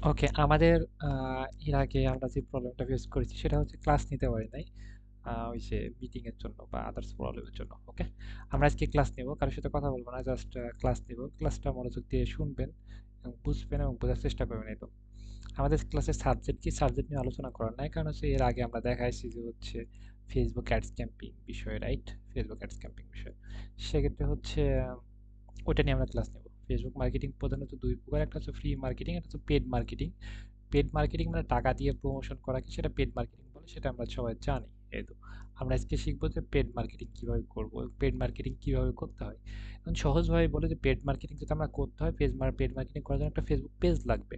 ওকে, আমাদের এর আগে আমরা যে প্রবলেমটা ফেস করেছি সেটা হচ্ছে ক্লাস নিতে পারি নাই, ওই যে মিটিং এর জন্য বা আদার্স প্রবলেমের জন্য। ওকে, আমরা আজকে ক্লাস নেব, কারোর সাথে কথা বলবো না, জাস্ট ক্লাস নেব। ক্লাসটা মনোযোগ দিয়ে শুনবেন এবং বুঝবেন এবং বোঝার চেষ্টা করবেন। এই তো আমাদের ক্লাসের সাবজেক্ট কি, সাবজেক্ট নিয়ে আলোচনা করার নাই, কারণ হচ্ছে এর আগে আমরা দেখাইছি যে হচ্ছে ফেসবুক অ্যাডস ক্যাম্পিং বিষয়, রাইট? ফেসবুক অ্যাডস ক্যাম্পিং বিষয়, সেক্ষেত্রে হচ্ছে ওইটা নিয়ে আমরা ক্লাস নেব। ফেসবুক মার্কেটিং প্রধানত দুই প্রকার, একটা হচ্ছে ফ্রি মার্কেটিং, একটা হচ্ছে পেড মার্কেটিং। পেড মার্কেটিং মানে টাকা দিয়ে প্রমোশন করাকে সেটা পেড মার্কেটিং বলে, সেটা আমরা সবাই জানি। এই তো আমরা আজকে শিখবো যে পেড মার্কেটিং কিভাবে করব, পেড মার্কেটিং কিভাবে করতে হয়। এখন সহজভাবে বলে যে পেড মার্কেটিং যদি আমরা করতে হয়, পেড মার্কেটিং করার জন্য একটা ফেসবুক পেজ লাগবে।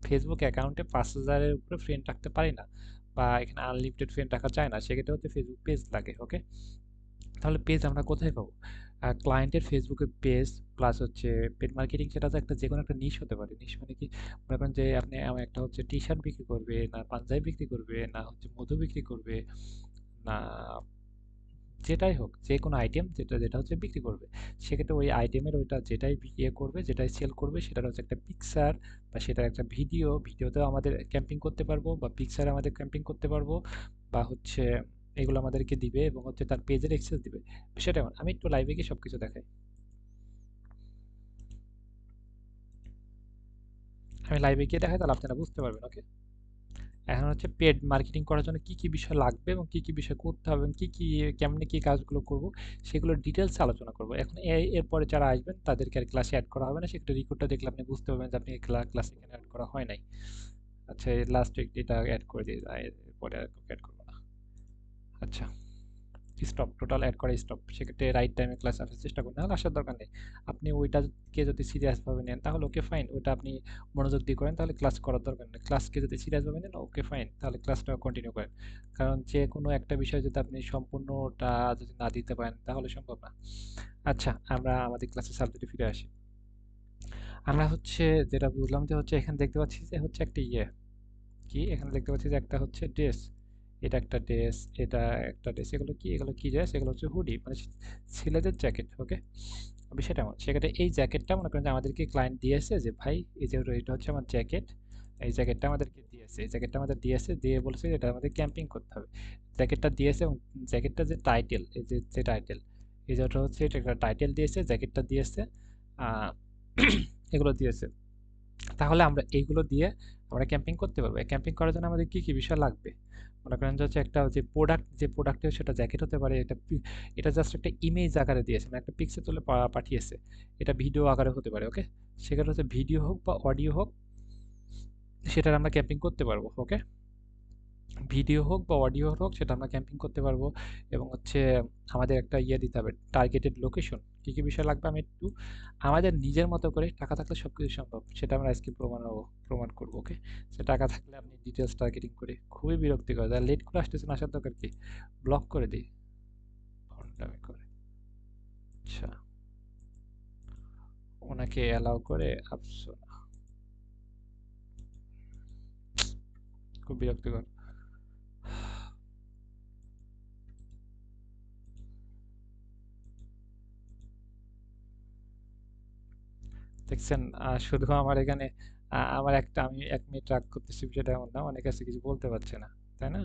ফেসবুক অ্যাকাউন্টে 5,000-এর উপরে ফ্রেন্ড রাখতে পারি না, বা এখানে আনলিমিটেড ফ্রেন্ড রাখা যায় না, সেক্ষেত্রে হচ্ছে ফেসবুক পেজ লাগে। ওকে, তাহলে পেজ আমরা কোথায় পাবো? ক্লায়েন্টের ফেসবুকে পেজ প্লাস হচ্ছে পেড মার্কেটিং, সেটা তো একটা যে কোনো একটা নিশ হতে পারে। নিশ মানে কি? মনে করেন যে আপনি একটা হচ্ছে টি শার্ট বিক্রি করবে, না পাঞ্জাবি বিক্রি করবে, না হচ্ছে মধু বিক্রি করবে, না যেটাই হোক, যে কোনো আইটেম যেটা যেটা হচ্ছে বিক্রি করবে, সেক্ষেত্রে ওই আইটেমের ওইটা যেটাই করবে, যেটাই সেল করবে, সেটার হচ্ছে একটা পিকচার বা সেটার একটা ভিডিও, ভিডিওতেও আমাদের ক্যাম্পিং করতে পারবো, বা পিকচারে আমাদের ক্যাম্পিং করতে পারবো, বা হচ্ছে এগুলো আমাদেরকে দিবে এবং হচ্ছে তার পেজের অ্যাক্সেস দিবে। সেটা এমন, আমি একটু লাইভে গিয়ে সবকিছু দেখাই। আমি লাইভে গিয়ে দেখাই, তাহলে আপনারা বুঝতে পারবেন। ওকে, এখন হচ্ছে পেড মার্কেটিং করার জন্য কি কি বিষয় লাগবে এবং কি কি বিষয় করতে হবে এবং কি কি কেমনে কি কাজগুলো করব, সেগুলো ডিটেলসে আলোচনা করব। এখন এরপরে যারা আসবেন তাদেরকে আর ক্লাসে অ্যাড করা হবে না, সেটা রেকর্ডটা দেখলে আপনি বুঝতে পারবেন যে আপনি ক্লাসে এখানে অ্যাড করা হয় নাই। আচ্ছা, লাস্ট এটা অ্যাড করে দিয়ে এরপরে আর অ্যাড করবো না। আচ্ছা, স্টপ, টোটাল অ্যাড করা স্টপ। সেক্ষেত্রে রাইট টাইমে ক্লাস আসার চেষ্টা করুন, নাহলে আসার দরকার নেই। আপনি ওইটাকে যদি সিরিয়াসভাবে নেন তাহলে ওকে ফাইন, ওইটা আপনি মনোযোগ দিয়ে করেন, তাহলে ক্লাস করার দরকার নেই। ক্লাসকে যদি সিরিয়াসভাবে নেন, ওকে ফাইন, তাহলে ক্লাসটা কন্টিনিউ করেন। কারণ যে কোনো একটা বিষয় যদি আপনি সম্পূর্ণটা যদি না দিতে পারেন তাহলে সম্ভব না। আচ্ছা, আমরা আমাদের ক্লাসের সাবজেক্টে ফিরে আসি। আমরা হচ্ছে যেটা বুঝলাম যে হচ্ছে এখানে দেখতে পাচ্ছি যে হচ্ছে একটা কি, এখানে দেখতে পাচ্ছি যে একটা হচ্ছে ড্রেস, এটা একটা ড্রেস, এটা একটা ড্রেস, এগুলো কি, এগুলো কি ড্রেস? এগুলো হচ্ছে হুডি, মানে ছেলেদের জ্যাকেট। ওকে, বিষয়টা এমন, সেক্ষেত্রে এই জ্যাকেটটা মনে করেন যে আমাদেরকে ক্লায়েন্ট দিয়েছে যে ভাই এই যে এটা হচ্ছে আমার জ্যাকেট, এই জ্যাকেটটা আমাদেরকে দিয়েছে, এই জ্যাকেটটা আমাদের দিয়েছে, দিয়ে বলছে যে এটা আমাদের ক্যাম্পিং করতে হবে। জ্যাকেটটা দিয়েছে এবং জ্যাকেটটা যে টাইটেল, এই যে যে টাইটেল, এই যেটা হচ্ছে এটা একটা টাইটেল দিয়েছে, জ্যাকেটটা দিয়েছে, আহ, এগুলো দিয়েছে। তাহলে আমরা এইগুলো দিয়ে আমরা ক্যাম্পিং করতে পারবো। ক্যাম্পিং করার জন্য আমাদের কি কি বিষয় লাগবে? মনে করেন যে হচ্ছে একটা যে প্রোডাক্ট, যে প্রোডাক্টে সেটা জ্যাকেট হতে পারে, এটা জাস্ট একটা ইমেজ আকারে দিয়েছে, মানে একটা পিকচার তুলে পাঠিয়েছে, এটা ভিডিও আকারে হতে পারে। ওকে, সেখানে হচ্ছে ভিডিও হোক বা অডিও হোক, সেটার আমরা ক্যাম্পিং করতে পারবো। ওকে, ভিডিও হোক বা অডিও হোক, সেটা আমরা ক্যাম্পিং করতে পারবো। এবং হচ্ছে আমাদের একটা দিতে হবে, টার্গেটেড লোকেশন। কি কি বিষয় লাগবে আমি একটু, আমাদের নিজের মতো করে, টাকা থাকলে সবকিছু সম্ভব, সেটা আমরা আজকে প্রমাণ করবো। ওকে, সে টাকা থাকলে আপনি ডিটেলস টার্গেটিং করে, খুবই বিরক্তিকর, যারা লেট করে আসতেছেন আসার দরকার কি, ব্লক করে দিই, ভন্ডামি করে। আচ্ছা, ওনাকে অ্যালাউ করে আফসোস, খুব বিরক্তিকর। দেখছেন, শুধু আমার এখানে আমার একটা, আমি 1 মিনিট রাগ করতেছি বিষয়টা এমন না, অনেক কাছে কিছু বলতে পারছে না, তাই না?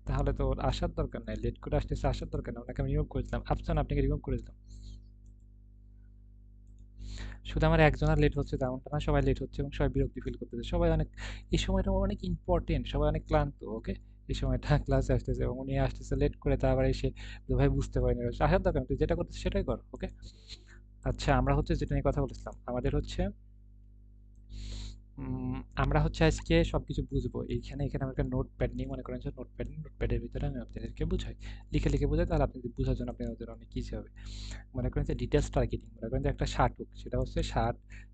তাহলে তো ওর আসার দরকার নাই, লেট করে আসতেছে, আসার দরকার নাই, ওনাকে আমি রিমুভ করে দিলাম। আফসান, আপনাকে রিমুভ করে দিলাম। শুধু আমার একজনের লেট হচ্ছে তেমনটা না, সবাই লেট হচ্ছে এবং সবাই বিরক্তি ফিল করতেছে, সবাই অনেক, এই সময়টা অনেক ইম্পর্টেন্ট, সবাই অনেক ক্লান্ত। ওকে, এই সময়টা ক্লাসে আসতেছে এবং উনি আসতেছে লেট করে, তারপর এসে ভাই বুঝতে পারিনি, আসার দরকার নেই, তুই যেটা করতেছিস সেটাই কর। ওকে, আচ্ছা, আমরা হচ্ছে যেটা নিয়ে কথা বলেছিলাম, আমাদের হচ্ছে আমরা হচ্ছে আজকে সবকিছু বুঝবো। এইখানে এখানে আমরা একটা নোটপ্যাড নিয়ে, মনে করেন যে নোটপ্যাডের ভিতরে আমি আপনাদেরকে বুঝাই, লিখে লিখে বুঝাই, তাহলে আপনাদের বোঝার জন্য আপনাদের অনেক ইজি হবে। মনে করেন যে ডিটেলস টার্গেটিং, মনে করেন যে একটা শার্ট হোক, সেটা হচ্ছে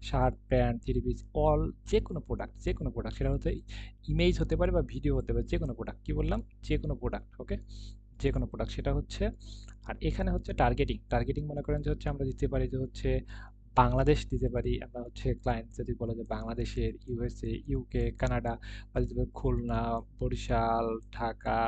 shirt, pant, three piece, all, যে কোনো প্রোডাক্ট, যে কোনো প্রোডাক্ট, সেটা হচ্ছে ইমেজ হতে পারে বা ভিডিও হতে পারে, যে কোনো প্রোডাক্ট, কি বললাম, যে কোনো প্রোডাক্ট। ওকে, যে কোনো প্রোডাক্ট সেটা হচ্ছে। আর এখানে হচ্ছে টার্গেটিং, মনে করেন যে হচ্ছে আমরা দিতে পারি যে হচ্ছে বাংলাদেশ দিতে পারি, আমরা হচ্ছে ক্লায়েন্ট যদি বলে যে বাংলাদেশের, ইউএসএ, ইউকে, কানাডা, বা দিতে পারি খুলনা, বরিশাল, ঢাকা,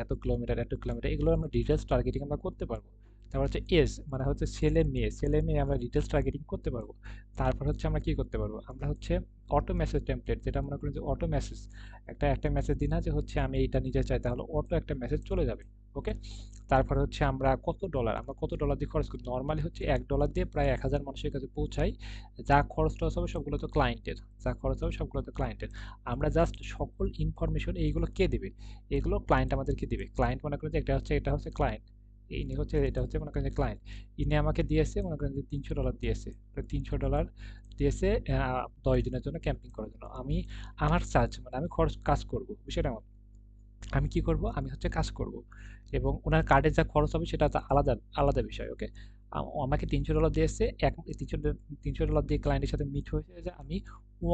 এত কিলোমিটার, এত কিলোমিটার, এগুলো আমরা ডিটেলস টার্গেটিং আমরা করতে পারবো। তারপর হচ্ছে এজ মানে হচ্ছে ছেলে মেয়ে, ছেলে মেয়ে আমরা ডিটেলস টার্গেটিং করতে পারবো। তারপর হচ্ছে আমরা কি করতে পারবো, আমরা হচ্ছে অটো মেসেজ টেমপ্লেট, যেটা মনে করেন যে অটো মেসেজ, একটা মেসেজ দিন না যে হচ্ছে আমি এইটা নিতে চাই, তাহলে অটো একটা মেসেজ চলে যাবে। ওকে। তারপরে হচ্ছে আমরা কত ডলার দিয়ে খরচ করি, নর্মালি হচ্ছে $1 দিয়ে প্রায় 1000 মানুষের কাছে পৌঁছাই। যা খরচ টরচ হবে সবগুলো তো ক্লায়েন্টের, আমরা জাস্ট সকল ইনফরমেশন এইগুলো কে দিবে, এগুলো ক্লায়েন্ট আমাদেরকে দিবে। ক্লায়েন্ট মনে করেন যে এটা হচ্ছে ক্লায়েন্ট, এটা হচ্ছে মনে করেন যে ক্লায়েন্ট, ইনি আমাকে দিয়েছে মনে করেন যে $300 দিয়েছে, $300 দিয়েছে 10 দিনের জন্য ক্যাম্পিং করার জন্য। আমার চার্জ মানে আমি কাজ করব, বিষয়টা এমন। আমি কি করব, আমি হচ্ছে কাজ করব, এবং ওনার কার্ডের যা খরচ হবে সেটা তো আলাদা আলাদা বিষয়। ওকে। আমাকে $300 দিয়েছে, $300 দিয়ে ক্লায়েন্টের সাথে মিট হয়েছে যে আমি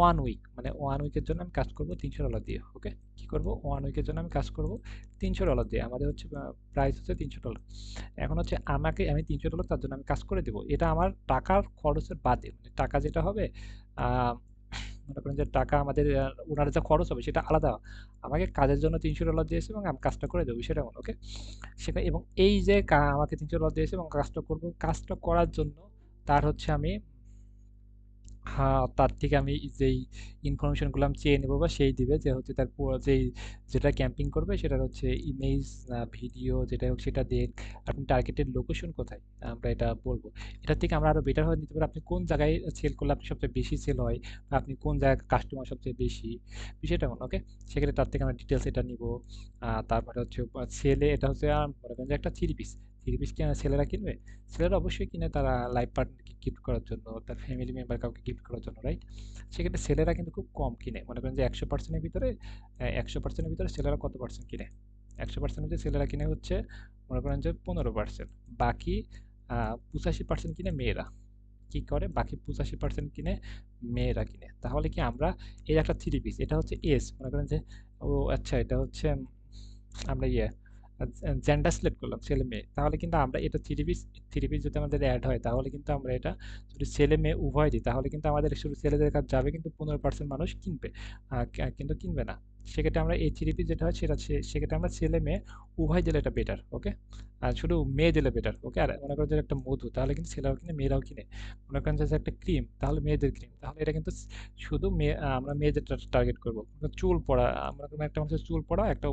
1 উইক মানে 1 উইকের জন্য আমি কাজ করব $300 দিয়ে। ওকে। কি করব, 1 উইকের জন্য আমি কাজ করব $300 দিয়ে। আমাদের হচ্ছে প্রাইস হচ্ছে $300। এখন হচ্ছে আমি $300 তার জন্য আমি কাজ করে দেবো, এটা আমার টাকার খরচের বাদে, মানে টাকা যেটা হবে আহ, মনে করেন যে টাকা আমাদের ওনার যা খরচ হবে সেটা আলাদা। আমাকে কাজের জন্য $300 দিয়েছে এবং আমি কাজটা করে দেবো, সেটা ওকে। এবং এই যে আমাকে $300 দিয়েছে এবং কাজটা করব, কাজটা করার জন্য তার হচ্ছে আমি হ্যাঁ, তার থেকে আমি যেই ইনফরমেশনগুলো আমি চেয়ে নেবো বা সেই দিবে, যে হচ্ছে তার যেটা ক্যাম্পিং করবে সেটার হচ্ছে ইমেজ না ভিডিও যেটা হোক সেটা দিয়ে আপনি টার্গেটেড লোকেশন কোথায় আমরা এটা বলবো। এটার থেকে আমরা আরো বেটার হয়ে নিতে পারি, আপনি কোন জায়গায় সেল করলে আপনি সবচেয়ে বেশি সেল হয়, বা আপনি কোন জায়গায় কাস্টমার সবচেয়ে বেশি, বিষয়টা এমন। ওকে। সেক্ষেত্রে তার থেকে আমরা ডিটেলস এটা নিব। তারপরে হচ্ছে ছেলে, এটা হচ্ছে মনে করেন যে একটা থ্রি পিস কিনে ছেলেরা কিনবে, ছেলেরা অবশ্যই কিনে তারা লাইফ পার্টনারকে গিফট করার জন্য, তার ফ্যামিলি মেম্বার কাউকে গিফট করার জন্য, রাইট? সেক্ষেত্রে ছেলেরা কিন্তু খুব কম কিনে, মনে করেন যে 100%-এর ভিতরে ছেলেরা কত পার্সেন্ট কিনে, 100% মধ্যে ছেলেরা কিনে হচ্ছে মনে করেন যে 15%, বাকি 85% কিনে মেয়েরা। কি করে বাকি 85% কিনে মেয়েরা কিনে। তাহলে কি আমরা এই একটা থ্রি পিস, এটা হচ্ছে এস মনে করেন যে, ও আচ্ছা এটা হচ্ছে আমরা জেন্ডার সিলেক্ট করলাম ছেলে মেয়ে, তাহলে কিন্তু আমরা এটা থ্রি পিস যদি আমাদের অ্যাড হয় তাহলে কিন্তু আমরা এটা যদি ছেলে মেয়ে উভয় দিই তাহলে কিন্তু আমাদের শুধু ছেলেদের কাছে যাবে, কিন্তু 15% মানুষ কিনবে, কিন্তু কিনবে না। সেক্ষেত্রে আমরা এই থ্রি পিস যেটা হয় সেক্ষেত্রে আমরা ছেলে মেয়ে উভয় দিলে এটা বেটার। ওকে। আর শুধু মেয়ে দিলে বেটার। ওকে। আর মনে করেন যে একটা মধু, তাহলে কিন্তু ছেলেরাও কিনে মেয়েরাও কিনে। মনে করেন যে একটা ক্রিম, তাহলে মেয়েদের ক্রিম, তাহলে এটা কিন্তু শুধু আমরা মেয়েদের টার্গেট করবো। চুল পড়া, আমরা কোনো একটা মানুষের চুল পড়া একটা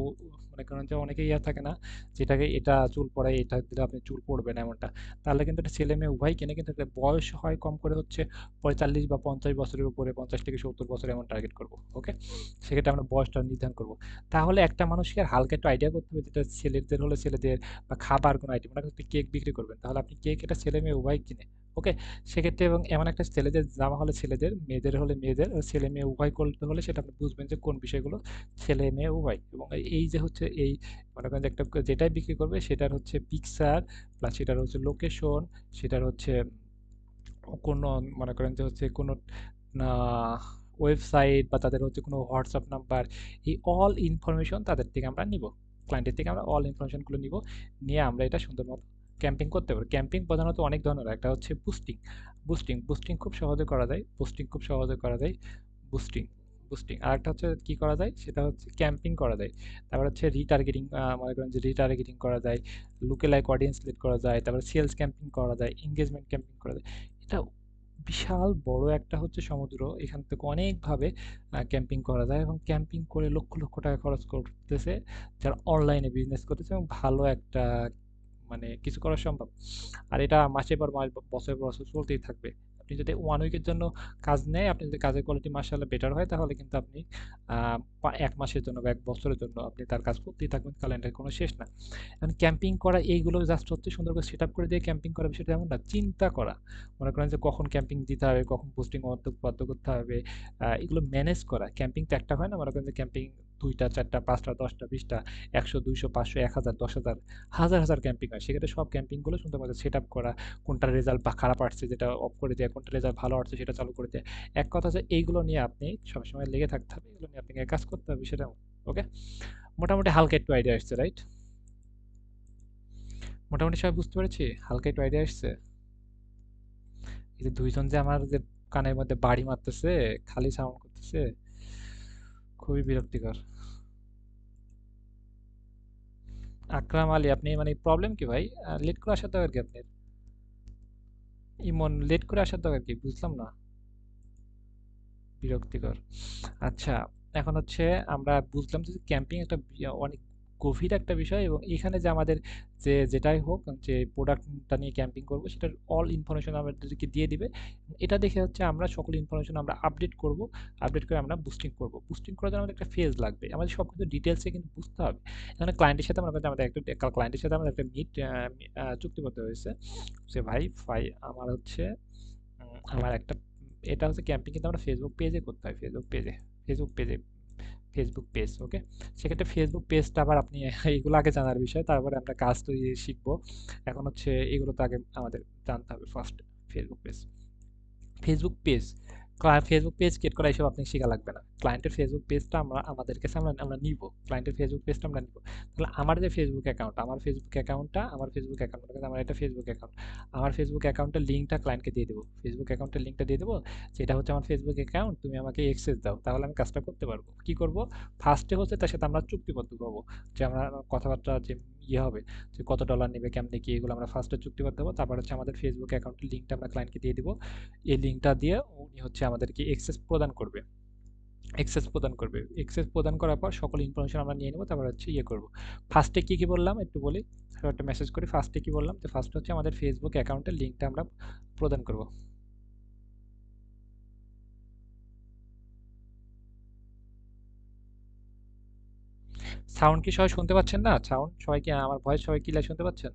মনে করেন যে অনেকেই থাকে না, যেটাকে এটা চুল পড়ায় এটা দিলে আপনি চুল পড়বেন এমনটা, তাহলে কিন্তু এটা ছেলে মেয়ে উভয় কিনে, কিন্তু এটা বয়স হয় কম করে হচ্ছে 45 বা 50 বছরের উপরে, 50 থেকে 70 বছর এমন টার্গেট করবো। ওকে। সেক্ষেত্রে আমরা বয়সটা নির্ধারণ করবো। তাহলে একটা মানুষকে আর হালকা একটু আইডিয়া করতে হবে, যেটা ছেলেদের হলে ছেলেদের, বা খাবার কোনো আইটেম, মানে আপনি কেক বিক্রি করবেন তাহলে আপনি কেক এটা ছেলে মেয়ে উভয় কিনে। ওকে। সেক্ষেত্রে এবং এমন একটা ছেলেদের জামা হলে ছেলেদের, মেয়েদের হলে মেয়েদের, আর ছেলে মেয়ে উভয় করতে হলে সেটা আপনি বুঝবেন যে কোন বিষয়গুলো ছেলে মেয়ে উভয়। এবং এই যে হচ্ছে এই মনে করেন যে একটা যেটাই বিক্রি করবে সেটার হচ্ছে পিকচার, প্লাস সেটার হচ্ছে লোকেশন, সেটার হচ্ছে কোনো মনে করেন যে হচ্ছে কোনো ওয়েবসাইট বা তাদের হচ্ছে কোনো হোয়াটসঅ্যাপ নাম্বার, এই অল ইনফরমেশন তাদের থেকে আমরা নিব, ক্লায়েন্টের থেকে আমরা অল ইনফরমেশনগুলো নিব, নিয়ে আমরা এটা সুন্দর মতো ক্যাম্পিং করতে পারি। ক্যাম্পিং প্রধানত অনেক ধরনের, একটা হচ্ছে বুস্টিং খুব সহজে করা যায়, বুস্টিং বুস্টিং আর একটা হচ্ছে কি করা যায় সেটা হচ্ছে ক্যাম্পিং করা যায়। তারপর হচ্ছে রিটার্গেটিং, মনে করেন যে রিটার্গেটিং করা যায়, লুকে লাইক অডিয়েন্স সিলেক্ট করা যায়, তারপর সেলস ক্যাম্পিং করা যায়, এঙ্গেজমেন্ট ক্যাম্পিং করা যায়। এটা বিশাল বড় একটা হচ্ছে সমুদ্র, এখান থেকে অনেকভাবে ক্যাম্পিং করা যায়, এবং ক্যাম্পিং করে লক্ষ লক্ষ টাকা খরচ করতেছে যারা অনলাইনে বিজনেস করতেছে, এবং ভালো একটা মানে কিছু করা সম্ভব। আর এটা মাসের পর মাস বছরের পর বছর চলতেই থাকবে। আপনি যদি 1 উইকের জন্য কাজ নেয়, আপনি যদি কাজের কোয়ালিটি মাশাআল্লাহ বেটার হয় তাহলে কিন্তু আপনি 1 মাসের জন্য বা 1 বছরের জন্য আপনি তার কাজ করতেই থাকবেন, ক্যালেন্ডার কোনো শেষ না। এখন ক্যাম্পিং করা এইগুলো জাস্ট হচ্ছে সুন্দর করে সেট আপ করে দিয়ে ক্যাম্পিং করা, বিষয়টা এমন না, চিন্তা করা। মনে করেন যে কখন ক্যাম্পিং দিতে হবে, কখন পোস্টিং বদ্ধ করতে হবে, এগুলো ম্যানেজ করা। ক্যাম্পিং তো একটা হয় না, মনে করেন যে ক্যাম্পিং 2টা 4টা 5টা 10টা 20টা 100 200 500 1000 10,000 হাজার হাজার ক্যাম্পিং হয়, সেক্ষেত্রে সব ক্যাম্পিংগুলো সুন্দর মতো সেট আপ করা, কোনটার রেজাল্ট বা খারাপ আসছে যেটা অফ করে দেওয়া, কোনটা রেজাল্ট ভালো আসছে সেটা চালু করে দেওয়া। এক কথা যে এইগুলো নিয়ে আপনি সবসময় লেগে থাকতে হবে, এগুলো নিয়ে আপনাকে কাজ করতে হবে সেটা। ওকে। মোটামুটি হালকা একটু আইডিয়া আসছে, রাইট? মোটামুটি সবাই বুঝতে পেরেছি, হালকা একটু আইডিয়া আসছে। এই যে দুইজন যে আমার যে কানের মধ্যে বাড়ি মারতেছে, খালি সাউন্ড করতেছে, খুবই বিরক্তিকর। আকরাম আলী, আপনি মানে প্রবলেম কি ভাই? লেট করে আসার দরকার কি আপনার? ইমন, লেট করে আসার দরকার কি? বুঝলাম না। বিরক্তিকর। আচ্ছা, এখন হচ্ছে আমরা বুঝলাম যে ক্যাম্পিং একটা অনেক গভীর একটা বিষয়, এবং এখানে যে আমাদের যে যেটাই হোক, যে প্রোডাক্টটা নিয়ে ক্যাম্পিং করব সেটার অল ইনফরমেশন আমাদেরকে দিয়ে দিবে। এটা দেখে হচ্ছে আমরা সকল ইনফরমেশন আমরা আপডেট করব। আপডেট করে আমরা বুস্টিং করব। বুস্টিং করার জন্য আমাদের একটা ফেজ লাগবে, আমাদের সব কিছু ডিটেলসে কিন্তু বুঝতে হবে। এখানে ক্লায়েন্টের সাথে মনে করেন যে আমাদের একটা ক্লায়েন্টের সাথে আমাদের একটা চুক্তিবদ্ধ হয়েছে যে ভাই ভাই আমার হচ্ছে আমার একটা, এটা হচ্ছে ক্যাম্পিং কিন্তু আমরা ফেসবুক পেজে করতে হয়, ফেসবুক পেজে ফেসবুক পেজ, ওকে। সেক্ষেত্রে ফেসবুক পেজটা আবার আপনি এইগুলো আগে জানার বিষয়, তারপরে আমরা কাজ তো শিখবো। এখন হচ্ছে এগুলো তো আগে আমাদের জানতে হবে first. Facebook page, Facebook page Facebook page create করা এসব আপনি শেখা লাগবে না। ক্লায়েন্টের ফেসবুক পেজটা আমাদের কাছে আমরা নিব, ক্লায়েন্টের ফেসবুক পেজটা আমরা নিব। তাহলে আমার যে ফেসবুক অ্যাকাউন্ট, আমার ফেসবুক অ্যাকাউন্ট আমার একটা ফেসবুক অ্যাকাউন্ট, আমার ফেসবুক অ্যাকাউন্টের লিঙ্কটা ক্লায়েন্টকে দিয়ে দেবো, ফেসবুক অ্যাকাউন্টের লিঙ্কটা দিয়ে দেবো, যেটা হচ্ছে আমার ফেসবুক অ্যাকাউন্ট, তুমি আমাকে অ্যাক্সেস দাও, তাহলে আমি কাজটা করতে পারবো। কি করব? ফার্স্টে হচ্ছে তার সাথে আমরা চুক্তিবদ্ধ হবো, যে আমরা কথাবার্তা যে হবে, যে কত ডলার নেবে, কেমনে কি, এগুলো আমরা ফার্স্টে চুক্তিবদ্ধ হবো। তারপর হচ্ছে আমাদের ফেসবুক অ্যাকাউন্টের লিঙ্কটা আমরা ক্লায়েন্টকে দিয়ে দিব। এই লিঙ্কটা দিয়ে উনি হচ্ছে আমাদেরকে এক্সেস প্রদান করার পর সকল ইনফরমেশন আমরা নিয়ে নেব। তারপর হচ্ছে করব। ফার্স্টে কি কি বললাম একটু বলি, একটা মেসেজ করি। ফার্স্টে কি বললাম, যে ফার্স্ট হচ্ছে আমাদের ফেসবুক অ্যাকাউন্টের লিঙ্কটা আমরা প্রদান করব। সাউন্ড কি সবাই শুনতে পাচ্ছেন? না সাউন্ড সবাই কি, আমার ভয়েস সবাই ক্লিয়ার শুনতে পাচ্ছেন?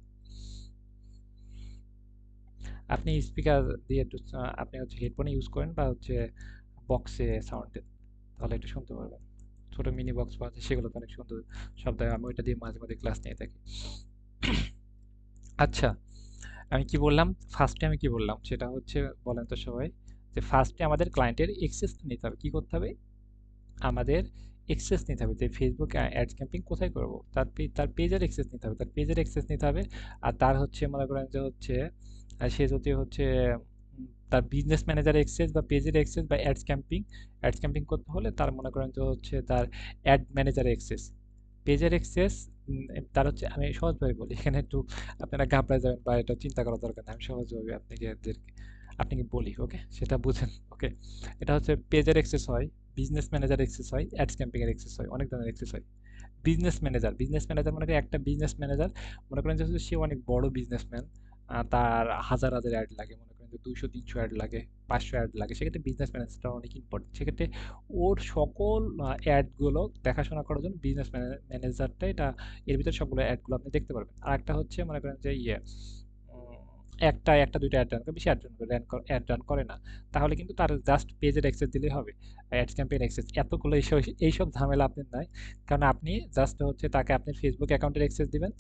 আপনি স্পিকার দিয়ে একটু আপনি হচ্ছে হেডফোনে ইউজ করেন বা হচ্ছে বক্সে সাউন্ড দেন, তাহলে একটু শুনতে পারবেন। ছোট মিনি বক্স পাওয়া যায়, সেগুলো তো অনেক সুন্দর শব্দ হয়, আমি ওইটা দিয়ে মাঝে মাঝে ক্লাস নিয়ে থাকি। আচ্ছা, আমি কি বললাম? ফার্স্টে আমি কি বললাম সেটা হচ্ছে, বলেন তো সবাই, যে ফার্স্টে আমাদের ক্লায়েন্টের এক্সেস নিতে হবে। কি করতে হবে? আমাদের এক্সেস নিতে হবে, যে ফেসবুক অ্যাডস ক্যাম্পিং কোথায় করব, তার পেজের এক্সেস নিতে হবে, তার পেজের এক্সেস নিতে হবে। আর তার হচ্ছে মনে করেন যে হচ্ছে সে যদি হচ্ছে তার বিজনেস ম্যানেজার এক্সেস বা পেজের এক্সেস বা অ্যাডস ক্যাম্পিং করতে হলে তার মনে করেন যে হচ্ছে তার অ্যাড ম্যানেজার এক্সেস, পেজের এক্সেস। তার হচ্ছে, আমি সহজভাবে বলি, এখানে একটু আপনারা ঘাবড়ে যাবেন বা এটা চিন্তা করার দরকার নেই, আমি সহজভাবে আপনাকে বলি, ওকে, সেটা বুঝেন, ওকে। এটা হচ্ছে পেজের এক্সেস হয়, বিজনেস ম্যানেজার এক্সেস হয়, অ্যাডস ক্যাম্পিং এর এক্সেস হয়, অনেক ধরনের এক্সেস হয়। বিজনেস ম্যানেজার মনে করেন একটা বিজনেস ম্যানেজার, মনে করেন যে হচ্ছে সে অনেক বড় বিজনেসম্যান, তার হাজার হাজার অ্যাড লাগে, মনে করেন যে 200 300 অ্যাড লাগে, 500 অ্যাড লাগে, সেক্ষেত্রে বিজনেস ম্যানেজারটা অনেক ইম্পর্টেন্ট। সেক্ষেত্রে ওর সকল অ্যাডগুলো দেখাশোনা করার জন্য বিজনেস ম্যানেজারটা, এটা এর ভিতরে সবগুলো অ্যাডগুলো আপনি দেখতে পারবেন। আর একটা হচ্ছে মনে করেন যে একটা একটা দুইটা অ্যাড রান করে, বেশি অ্যাড রান করে না, তাহলে কিন্তু তার জাস্ট পেজের অ্যাক্সেস দিলেই হবে। অ্যাডস ক্যাম্পেইন অ্যাক্সেস এতগুলো এইসব ঝামেলা আপনার নাই, কারণ আপনি জাস্ট হচ্ছে তাকে আপনার ফেসবুক অ্যাকাউন্টের অ্যাক্সেস দিবেন,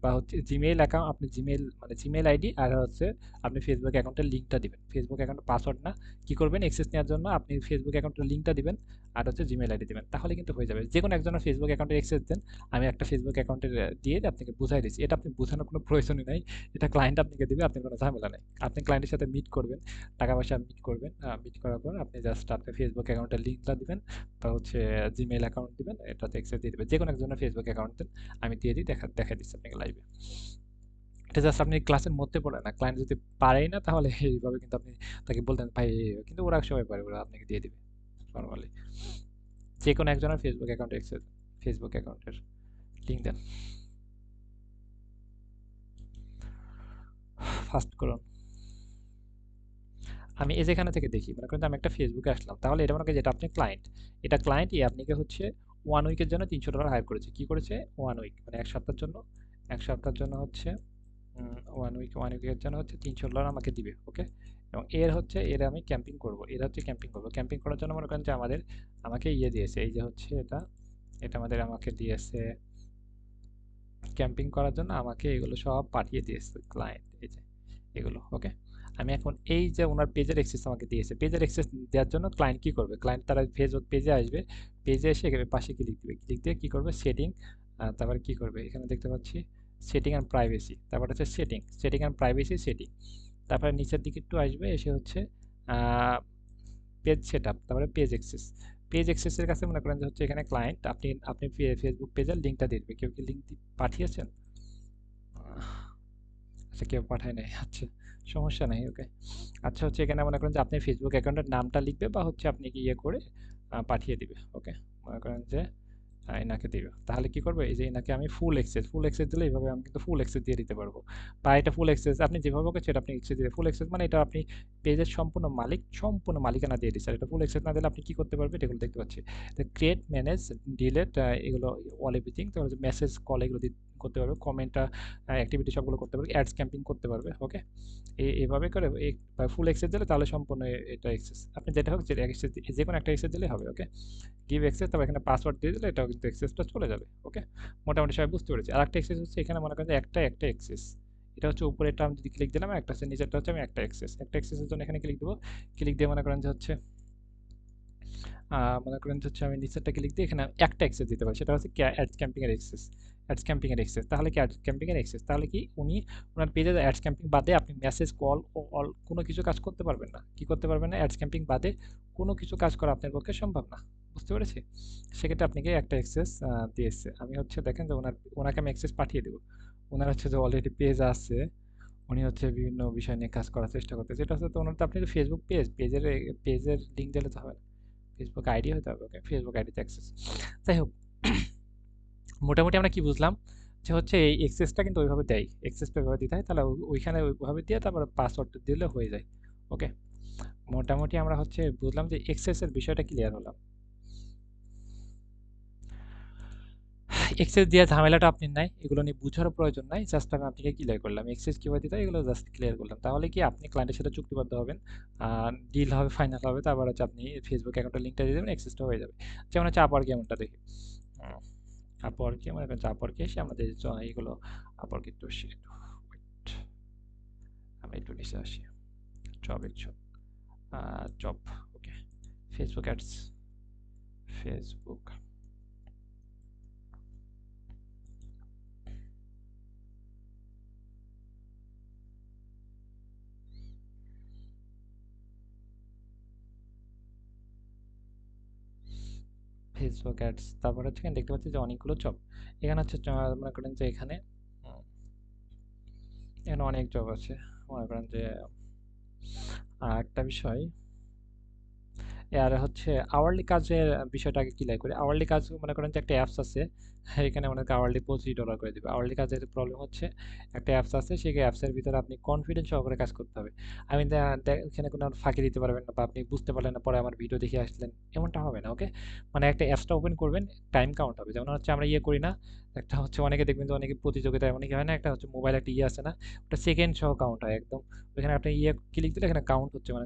বা হচ্ছে জিমেইল অ্যাকাউন্ট, আপনি জিমেইল মানে জিমেইল আইডি, আর হচ্ছে আপনি ফেসবুক অ্যাকাউন্টের লিঙ্কটা দিবেন, ফেসবুক অ্যাকাউন্টের পাসওয়ার্ড না, কি করবেন, অ্যাক্সেস নেওয়ার জন্য আপনি ফেসবুক অ্যাকাউন্টের লিঙ্কটা দিবেন, আর হচ্ছে জিমেইল আইডি দিবেন, তাহলে কিন্তু হয়ে যাবে। যে কোনো একজনের ফেসবুক অ্যাকাউন্টের অ্যাক্সেস দেন, আমি একটা ফেসবুক অ্যাকাউন্টের দিয়ে আপনাকে বুঝাই দিচ্ছি, এটা আপনি বোঝানোর কোনো প্রয়োজনই নাই, এটা ক্লায়েন্ট আপনাকে দিবে, আপনার কোনো ঝামেলা নেই। আপনি ক্লায়েন্টের সাথে মিট করবেন, টাকা পয়সা মিট করবেন, মিট করার পর আপনি জাস্ট আপনার ফেসবুক অ্যাকাউন্টের লিঙ্কটা দিবেন, বা হচ্ছে জিমেইল অ্যাকাউন্ট দিবেন, এটাতে অ্যাক্সেস দিয়ে দেবে। যে কোনো একজনের ফেসবুক অ্যাকাউন্ট দেন, আমি দিয়ে দিই, দেখা দিচ্ছি আপনাকে লাইভে। এটা জাস্ট আপনি ক্লাসের মধ্যে পড়ে না, ক্লায়েন্ট যদি পারেই না তাহলে এইভাবে কিন্তু আপনি তাকে বলতেন ভাই, কিন্তু ওরা সবাই পারে, ওরা আপনাকে দিয়ে দিবে নরমালি। যে কোনো একজনের ফেসবুক অ্যাকাউন্ট অ্যাক্সেস, ফেসবুক অ্যাকাউন্টের লিঙ্ক দেন, ফাস্ট করুন। আমি এই যেখানে থেকে দেখি, মনে করেন যে আমি একটা ফেসবুকে আসলাম, তাহলে এটা মনে করেন যেটা আপনি ক্লায়েন্ট, এটা ক্লায়েন্ট আপনাকে হচ্ছে 1 উইকের জন্য $300 হায়ার করেছে। কি করেছে? 1 উইক মানে 1 সপ্তাহের জন্য, 1 সপ্তাহের জন্য হচ্ছে 1 উইকের জন্য হচ্ছে $300 আমাকে দিবে, ওকে। এবং এর আমি ক্যাম্পিং করব, এর হচ্ছে ক্যাম্পিং করব, ক্যাম্পিং করার জন্য মনে করেন যে আমাকে দিয়েছে, এই যে হচ্ছে এটা, আমাকে দিয়েছে ক্যাম্পিং করার জন্য, আমাকে এগুলো সব পাঠিয়ে দিয়েছে ক্লায়েন্ট, এই যে এগুলো, ওকে। আমি এখন এই যে ওনার পেজের অ্যাক্সেস আমাকে দিয়েছে, পেজের অ্যাক্সেস দেওয়ার জন্য ক্লায়েন্ট কি করবে? ক্লায়েন্ট তারা ফেসবুক পেজে আসবে, পেজে এসে এখানে পাশে ক্লিক দিবে, ক্লিক দিয়ে কি করবে? সেটিং, তারপরে কি করবে? এখানে দেখতে পাচ্ছি সেটিং অ্যান্ড প্রাইভেসি, তারপর হচ্ছে সেটিং অ্যান্ড প্রাইভেসি সেটিং, তারপরে নিচের দিকে একটু আসবে, এসে হচ্ছে পেজ সেটআপ, তারপরে পেজ অ্যাক্সেসের কাছে মনে করেন যে হচ্ছে এখানে ক্লায়েন্ট, আপনি ফেসবুক পেজের লিঙ্কটা দিবে, কেউ কি লিঙ্ক পাঠিয়েছেন? আচ্ছা, কেউ পাঠায় নাই, আচ্ছা সমস্যা নাই, ওকে। আচ্ছা হচ্ছে এখানে মনে করেন যে আপনি ফেসবুক অ্যাকাউন্টের নামটা লিখবে বা হচ্ছে আপনি কি ইয়ে করে পাঠিয়ে দিবে, ওকে। মনে করেন যে এনাকে দিবে, তাহলে কি করবে, এই যে এনাকে আমি ফুল অ্যাক্সেস দিলে এইভাবে আমি কিন্তু ফুল অ্যাক্সেস দিয়ে দিতে পারবো। বা এটা ফুল অ্যাক্সেস আপনি যেভাবে ওকে সেটা আপনি অ্যাক্সেস দিলে ফুল অ্যাক্সেস মানে এটা আপনি পেজের সম্পূর্ণ মালিক, সম্পূর্ণ মালিকানা দিয়ে দিচ্ছে। আর এটা ফুল অ্যাক্সেস না দিলে আপনি কি করতে পারবেন এগুলো দেখতে পাচ্ছি, ক্রিয়েট, ম্যানেজ, ডিলেট, এগুলো অল এভরিথিং, তারপর মেসেজ, কল, এগুলো করতে পারবে, কমেন্ট, অ্যাক্টিভিটি সবগুলো করতে পারবে, অ্যাডস ক্যাম্পিং করতে পারবে, ওকে। এভাবে করে ফুল অ্যাক্সেস দিলে তাহলে সম্পূর্ণ এটা অ্যাক্সেস, আপনি যেটা হোক যে অ্যাক্সেস, যে কোনো একটা অ্যাক্সেস দিলেই হবে, ওকে। গিভ অ্যাক্সেস, তবে এখানে পাসওয়ার্ড দিয়ে দিলে এটাও কিন্তু অ্যাক্সেসটা চলে যাবে, ওকে। মোটামুটি সবাই বুঝতে পেরেছি। আর একটা অ্যাক্সেস হচ্ছে এখানে মনে করেন যে একটা একটা অ্যাক্সেস, এটা হচ্ছে উপরেরটা আমি যদি ক্লিক দিলাম একটা হচ্ছে, নিচেরটা হচ্ছে আমি একটা অ্যাক্সেস, একটা অ্যাক্সেসের জন্য এখানে ক্লিক দেবো। ক্লিক দিয়ে মনে করেন যে হচ্ছে মনে করেন যে হচ্ছে আমি নিচেরটা ক্লিক দিয়ে এখানে একটা অ্যাক্সেস দিতে পারি, সেটা হচ্ছে অ্যাডস ক্যাম্পিং এর অ্যাক্সেস। অ্যাডস ক্যাম্পিং এর অ্যাক্সেস, তাহলে কি অ্যাডস ক্যাম্পিং এর অ্যাক্সেস, তাহলে কি উনি ওনার পেজে অ্যাডস ক্যাম্পিং বাদে আপনি মেসেজ, কল ও অল কোনো কিছু কাজ করতে পারবেন না। কি করতে পারবেন না? অ্যাডস ক্যাম্পিং বাদে কোনো কিছু কাজ করা আপনার পক্ষে সম্ভব না। বুঝতে পেরেছি? সেক্ষেত্রে আপনাকে একটা অ্যাক্সেস দিয়েছে। আমি হচ্ছে দেখেন যে ওনাকে আমি অ্যাক্সেস পাঠিয়ে দেবো। ওনার হচ্ছে যে অলরেডি পেজ আছে, উনি হচ্ছে বিভিন্ন বিষয় নিয়ে কাজ করার চেষ্টা করতেছে। এটা হচ্ছে তো ওনার, তো আপনি তো ফেসবুক পেজের লিঙ্ক দিলে তো হবে না, ফেসবুক আইডি হতে হবে, ওকে। ফেসবুক আইডিতে অ্যাক্সেস, যাই হোক। মোটামুটি আমরা কি বুঝলাম যে হচ্ছে এই এক্সেসটা কিন্তু ওইভাবে দেয়, এক্সেসটা ওইভাবে দিতে হয়, তাহলে ওইখানে ওইভাবে দিয়ে তারপরে পাসওয়ার্ড দিলে হয়ে যায়, ওকে। মোটামুটি আমরা হচ্ছে বুঝলাম যে এক্সেসের বিষয়টা ক্লিয়ার হলাম। এক্সেস দিয়ে ঝামেলাটা আপনি নাই, এগুলো নিয়ে বুঝারও প্রয়োজন নাই, জাস্ট আমি আপনাকে ক্লিয়ার করলাম এক্সেস কীভাবে দিতে হয়, এগুলো জাস্ট ক্লিয়ার করলাম। তাহলে কি আপনি ক্লায়েন্টের সাথে চুক্তিবদ্ধ হবেন, ডিল হবে, ফাইনাল হবে, তারপর হচ্ছে আপনি ফেসবুক অ্যাকাউন্টের লিঙ্কটা দিয়ে দেবেন, এক্সেসটা হয়ে যাবে। যেমন হচ্ছে আপওয়ার্ক, এমনটা দেখি আপওয়ার্কে মনে করেন আপওয়ার্কে এসে আমাদের এইগুলো আপওয়ার্ক একটু wait, আমি একটু নিচে আসি, জব একশো, job, okay. Facebook ads, Facebook Facebook ads, তারপর হচ্ছে এখানে দেখতে পাচ্ছি যে অনেকগুলো জব, এখানে হচ্ছে মনে করেন যে এখানে এখানে অনেক জব আছে। মনে করেন যে একটা বিষয়, আর হচ্ছে আওয়ারলি কাজের বিষয়টা আগে ক্লিয়ার করি। আওয়ারলি কাজ মনে করেন যে একটা অ্যাপস আছে, এখানে আমাদেরকে আওয়ারলি $25 করে দিবে। আওয়ারলি কাজের প্রবলেম হচ্ছে একটা অ্যাপস আছে, সেই অ্যাপসের ভিতরে আপনি কনফিডেন্স সহকারে কাজ করতে হবে। আমি এখানে কোনো ফাঁকি দিতে পারবেন না, বা আপনি বুঝতে পারলেন না পরে আমার ভিডিও দেখে আসলেন, এমনটা হবে না, ওকে। মানে একটা অ্যাপসটা ওপেন করবেন, টাইম কাউন্ট হবে, যেমন হচ্ছে আমরা ইয়ে করি না, একটা হচ্ছে অনেকে দেখবেন যে অনেকে প্রতিযোগিতায় অনেকে হয় না, একটা হচ্ছে মোবাইল একটা ইয়ে আছে না, ওটা সেকেন্ড সহ কাউন্ট হয় একদম। ওইখানে আপনি ইয়ে ক্লিক দিলে এখানে কাউন্ট হচ্ছে, মানে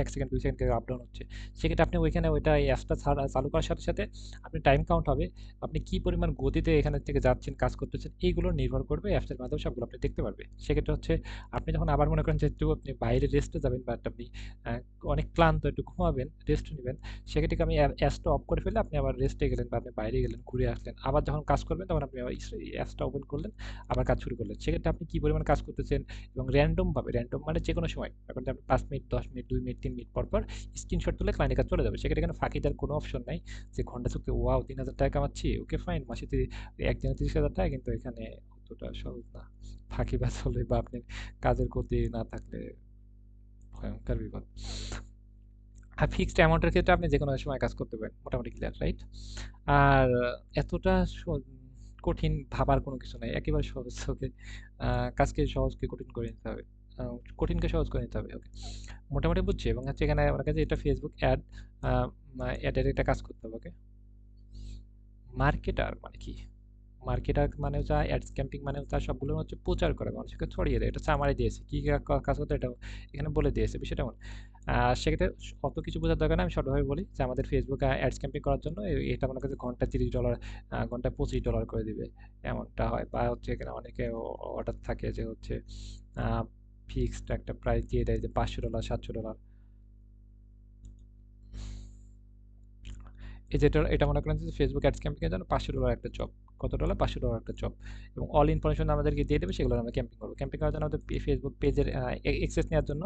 1 সেকেন্ড 2 সেকেন্ড করে আপ ডাউন হচ্ছে। সেক্ষেত্রে আপনি ওইখানে ওইটা অ্যাপসটা চালু করার সাথে সাথে আপনি টাইম কাউন্ট হবে, আপনি কি পরিমাণ গতিতে এখানে থেকে যাচ্ছেন, কাজ করতেছেন, এইগুলো নির্ভর করবে অ্যাপসের মাধ্যমে, সবগুলো আপনি দেখতে পারবে। সেক্ষেত্রে হচ্ছে আপনি যখন আবার মনে করেন যে একটু আপনি বাইরে রেস্টে যাবেন, বা আপনি আহ, অনেক ক্লান্ত, একটু ঘুমাবেন, রেস্ট নেবেন, সেক্ষেত্রে আমি অ্যাপসটা অফ করে ফেলে আপনি আবার রেস্টে গেলেন, বা আপনি বাইরে গেলেন, ঘুরে আসলেন, আবার যখন কাজ করবেন তখন আপনি অ্যাপসটা ওপেন করলেন, আবার কাজ শুরু করলেন। সেক্ষেত্রে আপনি কি পরিমাণ কাজ করতেছেন, এবং র্যান্ডম ভাবে, র্যান্ডম মানে যে কোনো সময়, এখন আপনি 5 মিনিট, 10 মিনিট, 2 মিনিট, 3 মিনিট পর পর স্ক্রিনশট তুলে ক্লায়েন্টের কাছে চলে যাবে। সেক্ষেত্রে এখানে ফাঁকি দেওয়ার কোনো অপশন নাই, যে ঘন্টা চুক্তি, ওয়াও 3,000 টাকা কামাচ্ছি, ওকে ফাইন, মাসে একদিনে 30,000 টাকা, কিন্তু এখানে অতটা সহজ না। ফাঁকিবাজ হলে বা আপনি কাজের গতি না থাকলে ভয়ঙ্কর বিপদ। আর ফিক্সড অ্যামাউন্টের ক্ষেত্রে আপনি যে কোনো সময় কাজ করতে পারেন, মোটামুটি ক্লিয়ার, রাইট? আর এতটা কঠিন ভাবার কোনো কিছু নাই, একেবারে সহজ, ওকে। কাজকে সহজকে কঠিন করে নিতে হবে, কঠিনকে সহজ করে নিতে হবে, ওকে। মোটামুটি বুঝছি, এবং হচ্ছে এখানে আমার কাছে এটা ফেসবুক অ্যাডের একটা কাজ করতে হবে, ওকে। মার্কেটার মানে কি? মার্কেটার মানে হচ্ছে অ্যাডস ক্যাম্পিং, মানে হচ্ছে সবগুলো হচ্ছে প্রচার করে, মানুষকে ছড়িয়ে দেয়, এটা সামারি দিয়েছে কি কাজ হতো, এটা এখানে বলে দিয়েছে বিষয়টা এমন। সেক্ষেত্রে অত কিছু বোঝার দরকার নেই, আমি শর্টভাবে বলি যে আমাদের ফেসবুক অ্যাডস ক্যাম্পিং করার জন্য এটা আমার কাছে ঘন্টা $30, ঘন্টায় $25 করে দিবে, এমনটা হয়। বা হচ্ছে এখানে অনেকে অর্ডার থাকে যে হচ্ছে ফিক্সড একটা প্রাইস দিয়ে দেয়, যে $500, $700, এই যেটা এটা মনে করেন যে ফেসবুক অ্যাডস ক্যাম্পিং এর জন্য $500 একটা জব। কত ডলার? $500 একটা জব। এবং অল ইনফরমেশন আমাদেরকে দিয়ে দেবে, সেগুলো আমরা ক্যাম্পিং করবো। ক্যাম্পিং করার জন্য আমাদের ফেসবুক পেজের অ্যাক্সেস নেওয়ার জন্য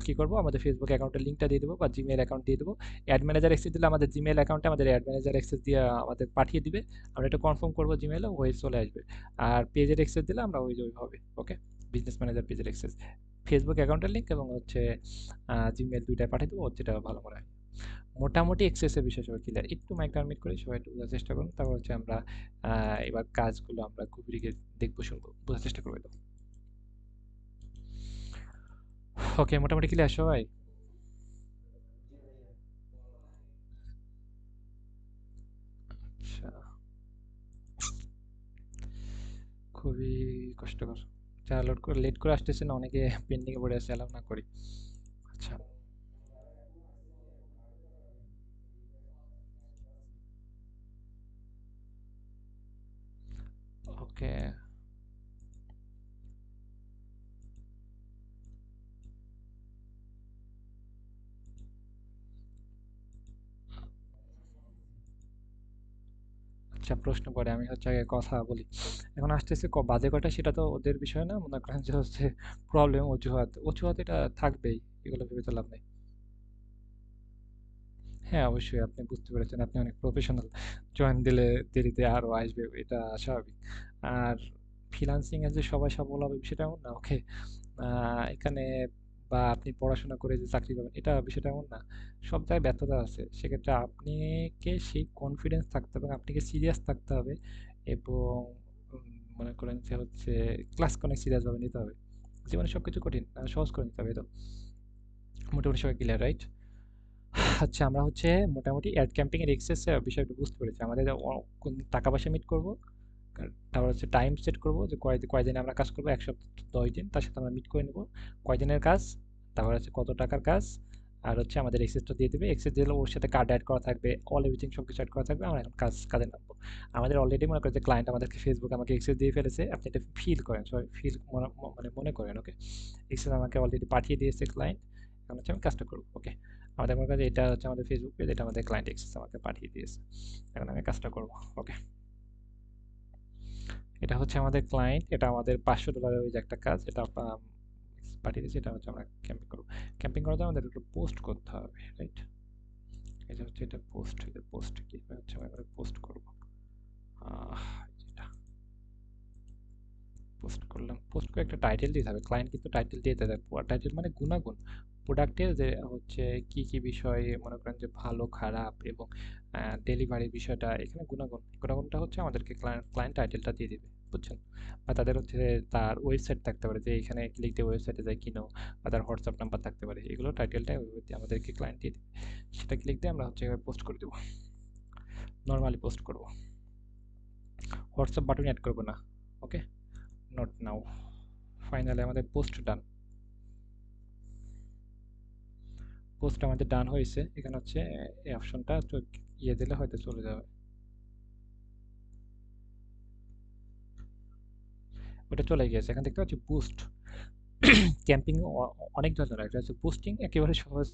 কি করবো, আমাদের ফেসবুক অ্যাকাউন্টের লিঙ্কটা দিয়ে দেবো বা জিমেইল অ্যাকাউন্ট দিয়ে দেবো। অ্যাড ম্যানেজার অ্যাক্সেস দিলে আমাদের জিমেইল অ্যাকাউন্টে আমাদের অ্যাড ম্যানেজার অ্যাক্সেস দিয়ে আমাদের পাঠিয়ে দিবে। আমরা এটা কনফার্ম করবো জিমেইলে, হয়ে চলে আসবে। আর পেজের অ্যাক্সেস দিলে আমরা ওইভাবে, ওকে, বিজনেস ম্যানেজার পেজের অ্যাক্সেস, ফেসবুক অ্যাকাউন্টের লিঙ্ক এবং হচ্ছে জিমেইল দুইটাই পাঠিয়ে দেবো, যেটা ভালো মনে হয়। মোটামুটি এক্সেসের বিষয় সবাই ক্লিয়ার। একটু মাইক টার্মিট করে সবাই একটু বোঝার চেষ্টা করুন, তারপর হচ্ছে আমরা এবার কাজগুলো আমরা গভীরে দেখবো, শুনবো, বোঝার চেষ্টা করবো। ওকে, মোটামুটি ক্লিয়ার সবাই? আচ্ছা, খুবই কষ্টকর। যারা লেট করে আসতেছে না, অনেকে পেন্ডিং এ পড়ে আছে, অ্যালাউ না করি। আচ্ছা, ওকে। আচ্ছা, প্রশ্ন পরে, আমি হচ্ছে আগে কথা বলি। এখন আসতেছে বাজে কটা, সেটা তো ওদের বিষয় না, মনে করেন যে হচ্ছে প্রবলেম, অজুহাত, অজুহাত এটা থাকবেই, এগুলো ভেবে তো লাভ নেই। হ্যাঁ, অবশ্যই আপনি বুঝতে পেরেছেন, আপনি অনেক প্রফেশনাল। জয়েন দিলে দেরিতে আরো আসবে, এটা স্বাভাবিক। আর ফ্রিল্যান্সিং এ যে সবাই সফল হবে বিষয়টা এমন না, ওকে। এখানে বা আপনি পড়াশোনা করে যে চাকরি পাবেন, এটা বিষয়টা এমন না। সব জায়গায় ব্যর্থতা আছে। সেক্ষেত্রে আপনাকে সেই কনফিডেন্স থাকতে হবে, আপনাকে সিরিয়াস থাকতে হবে এবং উম, মনে করেন যে হচ্ছে ক্লাসকে অনেক সিরিয়াস ভাবে নিতে হবে। জীবনে সবকিছু কঠিন, সহজ করে নিতে হবে, এই তো। মোটামুটি সবাই ক্লিয়ার, রাইট? আচ্ছা, আমরা হচ্ছে মোটামুটি অ্যাড ক্যাম্পিং এর এক্সেস বিষয়টা বুঝতে পেরেছি। আমাদের কোন টাকা পয়সা মিট করব, তারপর হচ্ছে টাইম সেট করব যে কয়দিন আমরা কাজ করব, 1 সপ্তাহ 10 দিন, তার সাথে আমরা মিট করে নেব কয়দিনের কাজ, তারপর হচ্ছে কত টাকার কাজ। আর হচ্ছে আমাদের এক্সেসটা দিয়ে দেবে, এক্সেস দিলে ওর সাথে কার্ড অ্যাড করা থাকবে, অল এভরিথিং সব কিছু অ্যাড করা থাকবে। আমরা এখন কাজে নামবো। আমাদের অলরেডি মনে করেন যে ক্লায়েন্ট আমাদেরকে ফেসবুক আমাকে এক্সেস দিয়ে ফেলেছে, আপনি এটা ফিল করেন, সবাই ফিল, মানে মনে করেন, ওকে। এক্সেস আমাকে অলরেডি পাঠিয়ে দিয়েছে ক্লায়েন্ট, এখন হচ্ছে আমি কাজটা করবো, ওকে। আমাদের মনে করেন যে এটা হচ্ছে আমাদের ফেসবুক পেজ, এটা আমাদের ক্লায়েন্ট এক্সেস আমাকে পাঠিয়ে দিয়েছে, এখন আমি কাজটা করবো, ওকে। এটা হচ্ছে আমাদের ক্লায়েন্ট, এটা আমাদের $500 ওই যে একটা কাজ, এটা পাঠিয়ে দিয়েছে, এটা হচ্ছে আমরা ক্যাম্পিং করবো। ক্যাম্পিং করার জন্য আমাদের একটু পোস্ট করতে হবে, রাইট? এটা হচ্ছে, এটা পোস্ট, এটা পোস্ট কি হচ্ছে, আমরা পোস্ট করবো। যেটা পোস্ট করলাম, পোস্ট করে একটা টাইটেল দিতে হবে, ক্লায়েন্ট কিন্তু টাইটেল দিয়ে দেবে। টাইটেল মানে গুণাগুণ, প্রোডাক্টের যে হচ্ছে কি কি বিষয়, মনে করেন যে ভালো খারাপ এবং ডেলিভারির বিষয়টা, এখানে গুণাগুণটা হচ্ছে আমাদেরকে ক্লায়েন্ট টাইটেলটা দিয়ে দিবে, বুঝছেন? বা তাদের হচ্ছে তার ওয়েবসাইট থাকতে পারে, যে এখানে ক্লিক দিয়ে ওয়েবসাইটে যায় কিনো, বা তার হোয়াটসঅ্যাপ নাম্বার থাকতে পারে, এগুলো টাইটেলটা আমাদেরকে ক্লায়েন্ট দিয়ে দেবে। সেটা ক্লিক দিয়ে আমরা হচ্ছে পোস্ট করে দেবো, নর্মালি পোস্ট করবো, হোয়াটসঅ্যাপ বাটন অ্যাড করবো না, ওকে। Not now. ফাইনালি আমাদের পোস্ট ডান, পোস্ট আমাদের ডান হয়েছে। এখানে হচ্ছে এই অপশনটা তো ইয়ে দিলে হয়তো চলে যাবে, ওটা চলে গিয়েছে। এখানে দেখতে পাচ্ছি বুস্ট ক্যাম্পিং, অনেক ধরনের, একটা হচ্ছে বুস্টিং, একেবারে সহজ,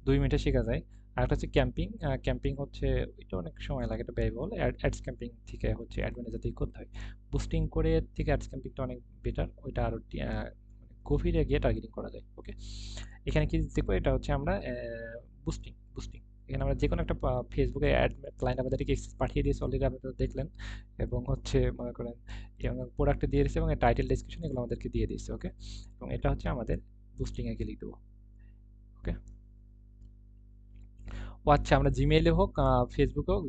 2 মিনিটে শেখা যায়। আর একটা হচ্ছে ক্যাম্পিং। ক্যাম্পিং হচ্ছে, এটা অনেক সময় লাগে, এটা ব্যয়বহুল। অ্যাডস ক্যাম্পিং থেকে হচ্ছে অ্যাড ম্যানেজার থেকে করতে হয়। বুস্টিং করে থেকে অ্যাডস ক্যাম্পিংটা অনেক বেটার, ওইটা আরো গভীরে গিয়ে টার্গেটিং করা যায়, ওকে। এখানে কি দেখবো, এটা হচ্ছে আমরা বুস্টিং, বুস্টিং, এখানে আমরা যে কোনো একটা ফেসবুকে অ্যাড, ক্লায়েন্ট আমাদেরকে এক্সেস পাঠিয়ে দিয়েছে অলরেডি, আপনারা দেখলেন। এবং হচ্ছে মনে করেন প্রোডাক্টে দিয়ে দিয়েছে এবং টাইটেল ডেসক্রিপশন এগুলো আমাদেরকে দিয়ে দিয়েছে, ওকে। এবং এটা হচ্ছে আমাদের বুস্টিং এ ক্লিক দেবো, ওকে। ও আচ্ছা, আমরা জিমেইলে হোক ফেসবুকে হোক,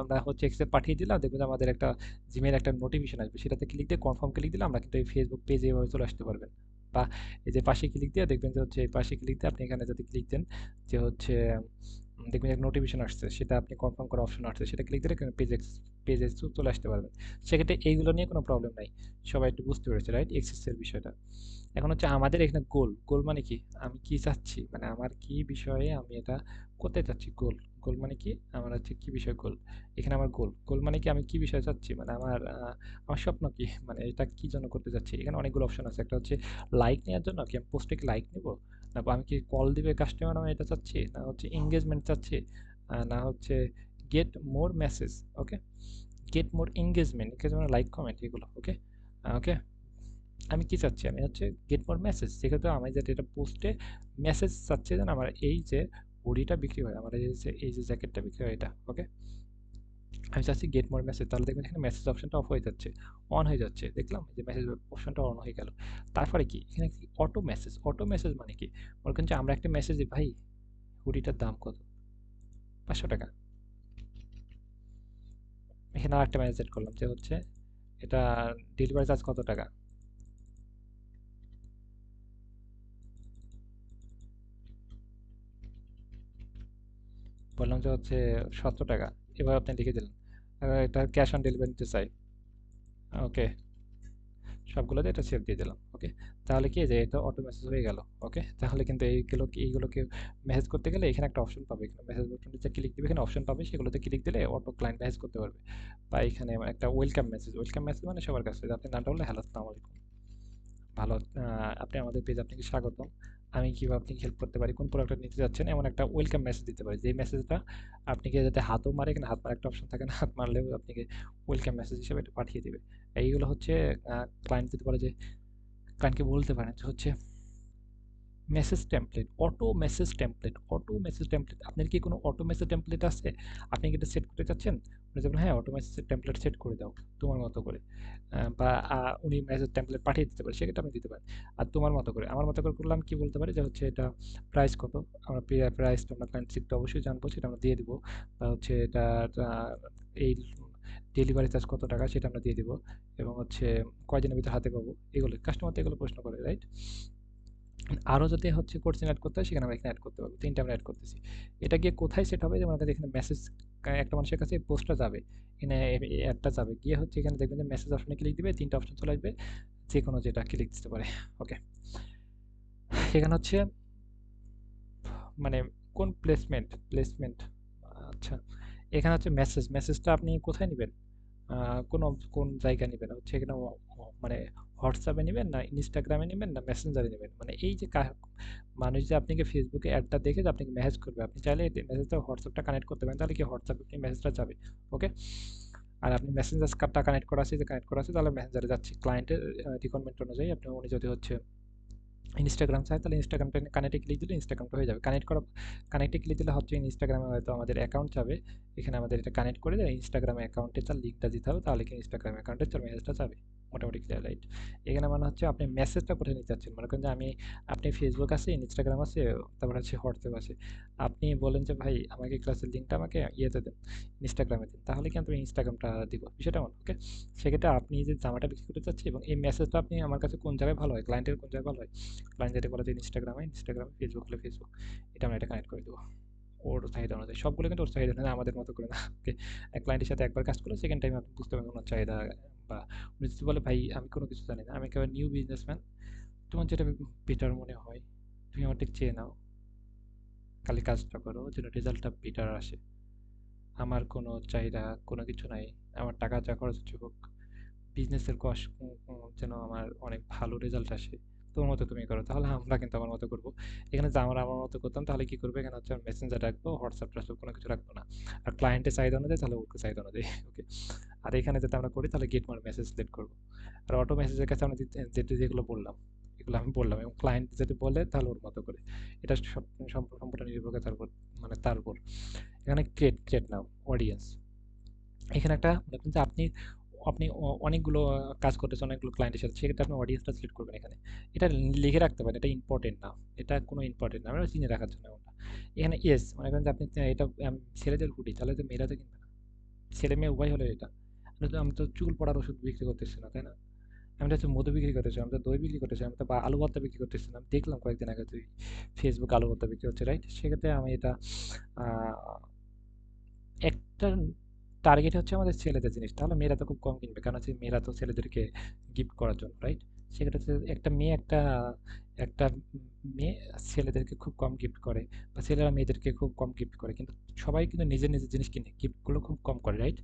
আমরা হচ্ছে এক্সেস পাঠিয়ে দিলাম, দেখবেন যে আমাদের একটা জিমেইল একটা নোটিফিকেশন আসবে, সেটাতে ক্লিক দিয়ে কনফার্ম ক্লিক দিলে আমরা কিন্তু এই ফেসবুক পেজে এভাবে চলে আসতে পারবেন। বা এই যে পাশে ক্লিক দিয়ে দেখবেন যে হচ্ছে, এই পাশে ক্লিক দিয়ে আপনি এখানে যদি ক্লিক দেন যে হচ্ছে দেখবেন একটা নোটিফিকেশন আসছে, সেটা আপনি কনফার্ম করার অপশন আসছে, সেটা ক্লিক দিলে পেজে চলে আসতে পারবেন। সেক্ষেত্রে এইগুলো নিয়ে কোনো প্রবলেম নাই। সবাই একটু বুঝতে পেরেছে, রাইট, এক্সেসের বিষয়টা। এখন হচ্ছে আমাদের এখানে গোল, গোল মানে কি, আমি কি চাচ্ছি, মানে আমার কি বিষয়ে আমি এটা করতে চাচ্ছি, গোল। গোল মানে কি, আমার হচ্ছে কি বিষয় গোল, এখানে আমার গোল, গোল মানে কি, আমি কি বিষয় চাচ্ছি, মানে আমার স্বপ্ন কি, মানে এটা কি জন্য করতে চাচ্ছি। এখানে অনেকগুলো অপশন আছে, একটা হচ্ছে লাইক নেওয়ার জন্য, কি আমি পোস্টে কি লাইক নেবো, না আমি কি কল দিবে কাস্টমার, আমি এটা চাচ্ছি, না হচ্ছে এঙ্গেজমেন্ট চাচ্ছি, না হচ্ছে get more message, okay, get more engagement, engagement like comment এগুলো, ওকে। ওকে, আমি কি চাচ্ছি, আমি হচ্ছে গেট মোর মেসেজ, যেহেতু আমি যাতে এটা পোস্টে মেসেজ চাচ্ছি যেন আমার এই যে হুডিটা বিক্রি হয়, আমার এই যে জ্যাকেটটা বিক্রি হয় এটা, ওকে। আমি চাচ্ছি গেট মোর মেসেজ, তাহলে দেখবেন এখানে মেসেজ অপশনটা অফ হয়ে যাচ্ছে, অন হয়ে যাচ্ছে, দেখলাম যে মেসেজ অপশনটা অন হয়ে গেল। তারপরে কি এখানে কি অটো মেসেজ, অটো মেসেজ মানে কি, মনে করেন যে আমরা একটা মেসেজ দিই, ভাই হুডিটার দাম কত, 500 টাকা, এখানে আর একটা মেসেজ সেট করলাম যে হচ্ছে এটা ডেলিভারি চার্জ কত টাকা, বললাম যে হচ্ছে 700 টাকা, এবার আপনি লিখে দিলেন এটা ক্যাশ অন ডেলিভারি নিতে চাই, ওকে, সবগুলোতে এটা সেভ দিয়ে দিলাম, ওকে। তাহলে কি যে এটা অটো মেসেজ হয়ে গেল, ওকে। তাহলে কিন্তু এইগুলোকে মেসেজ করতে গেলে এখানে একটা অপশন পাবে, এখানে মেসেজ বাটনটা ক্লিক দিবে, এখানে অপশন পাবে, সেগুলোতে ক্লিক দিলে অটো ক্লায়েন্ট মেসেজ করতে পারবে। বা এখানে একটা ওয়েলকাম মেসেজ, ওয়েলকাম মেসেজ মানে সবার কাছে আপনি নামটা বললে হ্যালো আসসালামু আলাইকুম, ভালো আপনি আমাদের পেজ, আপনাকে স্বাগতম, আমি কিভাবে আপনাকে হেল্প করতে পারি, কোন প্রোডাক্টটা নিতে যাচ্ছেন, এমন একটা ওয়েলকাম মেসেজ দিতে পারি, যে মেসেজটা আপনাকে যাতে হাতও মারে, এখানে হাত মারা একটা অপশন থাকে না, হাত মারলেও আপনাকে ওয়েলকাম মেসেজ হিসেবে এটা পাঠিয়ে দিবে। এইগুলো হচ্ছে ক্লায়েন্ট যদি বলে যে, ক্লায়েন্টকে বলতে পারেন যে হচ্ছে message template, auto message template, auto message template, আপনার কি কোনো অটো মেসেজ টেমপ্লেট আছে, আপনি কি এটা সেট করতে চাচ্ছেন, উনি যাবেন হ্যাঁ অটো মেসেজ টেমপ্লেট সেট করে দাও তোমার মতো করে, বা উনি মেসেজ টেমপ্লেট পাঠিয়ে দিতে পারে, সেক্ষেত্রে আপনি দিতে পারেন। আর তোমার মতো করে, আমার মতো করে করলাম, কি বলতে পারি যে হচ্ছে এটা প্রাইস কত, আমরা প্রাইসটা আমরা ক্লায়েন্ট শিপটা অবশ্যই জানবো, সেটা আমরা দিয়ে দিব, বা হচ্ছে এটা এই ডেলিভারি চার্জ কত টাকা সেটা আমরা দিয়ে দিব, এবং হচ্ছে কয়দিনের ভিতরে হাতে পাবো, এগুলো কাস্টমার তো এগুলো প্রশ্ন করে, রাইট। আরও যদি হচ্ছে কোর্সিন অ্যাড করতে হয়, সেখানে আমরা এখানে অ্যাড করতে পারবো, তিনটা আমরা অ্যাড করতেছি। এটা গিয়ে কোথায় সেট হবে, যেমন আমাদের এখানে মেসেজ, একটা মানুষের কাছে পোস্টটা যাবে, এখানে অ্যাডটা যাবে, গিয়ে হচ্ছে এখানে দেখবেন যে মেসেজ অপশনে ক্লিক দিবে, তিনটা অপশন চলে আসবে, যে কোনো যেটা ক্লিক দিতে পারে, ওকে। এখানে হচ্ছে মানে কোন প্লেসমেন্ট, প্লেসমেন্ট, আচ্ছা, এখানে হচ্ছে মেসেজটা আপনি কোথায় নেবেন, কোন কোন জায়গায় নেবেন হচ্ছে এখানে, মানে হোয়াটসঅ্যাপে নেবেন না ইনস্টাগ্রামে নেবেন না মেসেঞ্জারে নেবেন, মানে এই যে মানুষ যে আপনাকে ফেসবুকে অ্যাডটা দেখে যে আপনাকে মেসেজ করবে, আপনি চাইলে মেসেজটা হোয়াটসঅ্যাপটা কানেক্ট করতে পারেন, তাহলে কি হোয়াটসঅ্যাপে কি মেসেজটা যাবে, ওকে। আর আপনি মেসেঞ্জার কার্ডটা কানেক্ট করা আছে, যে কানেক্ট করা আছে, তাহলে মেসেঞ্জারে যাচ্ছে ক্লায়েন্টের রিকোয়ারমেন্ট অনুযায়ী, আপনি উনি যদি হচ্ছে ইনস্টাগ্রাম চাই, তাহলে ইনস্টাগ্রামটা কানেক্টে ক্লিক দিলে ইনস্টাগ্রামটা হয়ে যাবে, কানেক্টে ক্লিক দিলে হচ্ছে ইনস্টাগ্রামে হয়তো আমাদের অ্যাকাউন্ট যাবে, এখানে আমাদের এটা কানেক্ট করে দেয় ইনস্টাগ্রাম অ্যাকাউন্টে, তার লিঙ্কটা দিতে হবে, তাহলে কি ইনস্টাগ্রাম অ্যাকাউন্টে তার মেসেজটা যাবে, মোটামুটি ক্লিয়ার, রাইট। এখানে মানে হচ্ছে আপনি মেসেজটা কোথায় নিতে চাচ্ছেন, মনে করেন যে আপনি ফেসবুক আছে, ইনস্টাগ্রাম আছে, তারপর হচ্ছে হোয়াটসঅ্যাপ আছে, আপনি বলেন যে ভাই আমাকে ক্লাসের লিঙ্কটা আমাকে ইয়েতে দেন, ইনস্টাগ্রামে দিন, তাহলে কিন্তু আমি ইনস্টাগ্রামটা দিব, বিষয়টা এমন, ওকে। সেক্ষেত্রে আপনি যে জামাটা বিক্রি করতে চাচ্ছি এবং এই মেসেজটা আপনি আমার কাছে কোন জায়গায় ভালো হয়, ক্লায়েন্টের কোন জায়গায় ভালো হয়, ক্লায়েন্ট যেটা বলে যে ইনস্টাগ্রামে, ফেসবুক হলে ফেসবুক, এটা আমরা এটা কানেক্ট করে দেবো ওর চাহিদা অনুযায়ী, সবগুলো কিন্তু ওর চাহিদা অনুযায়ী, আমাদের মতো করে না, ওকে। ক্লায়েন্টের সাথে একবার কাজ করলে সেকেন্ড টাইম আপনি বুঝতে পারবেন ওনার চাহিদা, বা উনি যদি বলে ভাই আমি কোনো কিছু জানি না, আমি একেবারে নিউ বিজনেসম্যান, তোমার যেটা বেটার মনে হয় তুমি আমার থেকে চেয়ে নাও, খালি কাজটা করো যেন রেজাল্টটা বেটার আসে, আমার কোনো চাহিদা কোনো কিছু নাই, আমার টাকা যা খরচ হচ্ছে হোক, বিজনেসের কষ্ট যেন আমার অনেক ভালো রেজাল্ট আসে, তোর মতো তুমি করো, তাহলে আমরা কিন্তু আমার মতো করবো। এখানে যে আমরা আমার মতো করতাম, তাহলে কি করবে, এখানে হচ্ছে মেসেঞ্জার রাখবো, হোয়াটসঅ্যাপ টাসঅ্যাপ কোনো কিছু রাখবো না, আর ক্লায়েন্টের চাহিদা অনুযায়ী তাহলে ওকে চাহিদা অনুযায়ী, ওকে। আর এখানে যাতে আমরা করি তাহলে গেট মার মেসেজ সিলেক্ট করবো, আর অটো মেসেজের কাছে আমরা যেগুলো বললাম এগুলো আমি বললাম, এবং ক্লায়েন্ট যদি বলে তাহলে ওর মতো করে, এটা সম্পূর্ণ নির্ভর করে তার উপর, মানে তার উপর। এখানে ক্রিয়েট ক্রিয়েট নাও অডিয়েন্স, এখানে একটা দেখুন যে আপনি আপনি অনেকগুলো কাজ করতেছেন অনেকগুলো ক্লায়েন্টের সাথে, সেক্ষেত্রে আপনি অডিয়েন্সটা সিলেক্ট করবেন এখানে, এটা লিখে রাখতে পারেন, এটা ইম্পর্টেন্ট না, এটা কোনো ইম্পর্টেন্ট না, আমরা চিনে রাখার জন্য এমনটা। এখানে ইয়েস মনে করেন যে আপনি এটা ছেলেদের হুডি, তাহলে তো মেয়েরা তো কিনবে না, ছেলে মেয়ে উভয় হলো এটা, আমি তো চুল পড়ার ওষুধ বিক্রি করতেছি না, তাই না, আমি তো হচ্ছে মধু বিক্রি করতেছি, আমি তো দই বিক্রি করতেছি, আমি তো বা আলু ভর্তা বিক্রি করতেছি না, আমি দেখলাম কয়েকদিন আগে তুই ফেসবুক আলু ভর্তা বিক্রি হচ্ছে, রাইট। সেক্ষেত্রে আমি এটা একটা টার্গেট হচ্ছে আমাদের ছেলেদের জিনিস, তাহলে মেয়েরা তো খুব কম কিনবে, কারণ হচ্ছে মেয়েরা তো ছেলেদেরকে গিফট করার জন্য, রাইট। সেক্ষেত্রে হচ্ছে একটা মেয়ে ছেলেদেরকে খুব কম গিফট করে, বা ছেলেরা মেয়েদেরকে খুব কম গিফট করে, কিন্তু সবাই কিন্তু নিজের নিজের জিনিস কিনে, গিফটগুলো খুব কম করে, রাইট।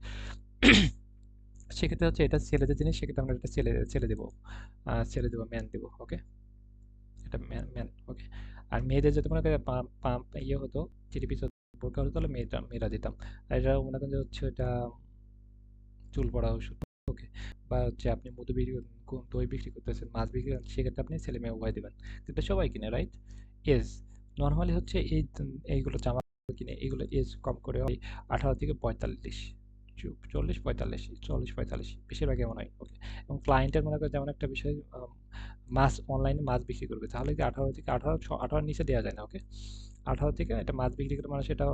সেক্ষেত্রে হচ্ছে এটা ছেলেদের জিনিস, সেক্ষেত্রে আমরা এটা ছেলে ছেলে দেবো, ছেলে দেবো, ম্যান দেবো, ওকে, এটা ম্যান ম্যান, ওকে। আর মেয়েদের যদি মনে করে ইয়ে হতো, থ্রি পিস বোরকা হতো তাহলে মেয়েটা মেয়েরা দিতাম। আর এটা মনে করেন যে হচ্ছে এটা চুল পড়া ওষুধ, ওকে। বা হচ্ছে আপনি মধু বিক্রি দই বিক্রি করতেছেন, মাছ বিক্রি করেন, সেক্ষেত্রে আপনি ছেলে মেয়ে উভয় দেবেন, কিন্তু সবাই কিনে, রাইট? এজ নর্মালি হচ্ছে এইগুলো জামা কিনে, এগুলো এজ কম করে হয় 18 থেকে 45, 40, 45, 40, 45 বেশিরভাগ এমন হয়, ওকে। এবং ক্লায়েন্টের মনে করেন যেমন একটা বিষয়, মাছ অনলাইনে মাছ বিক্রি করবে, তাহলে কি 18 নিচে দেওয়া যায় না, ওকে। 18 থেকে একটা মাছ বিক্রি করে মানুষ, এটা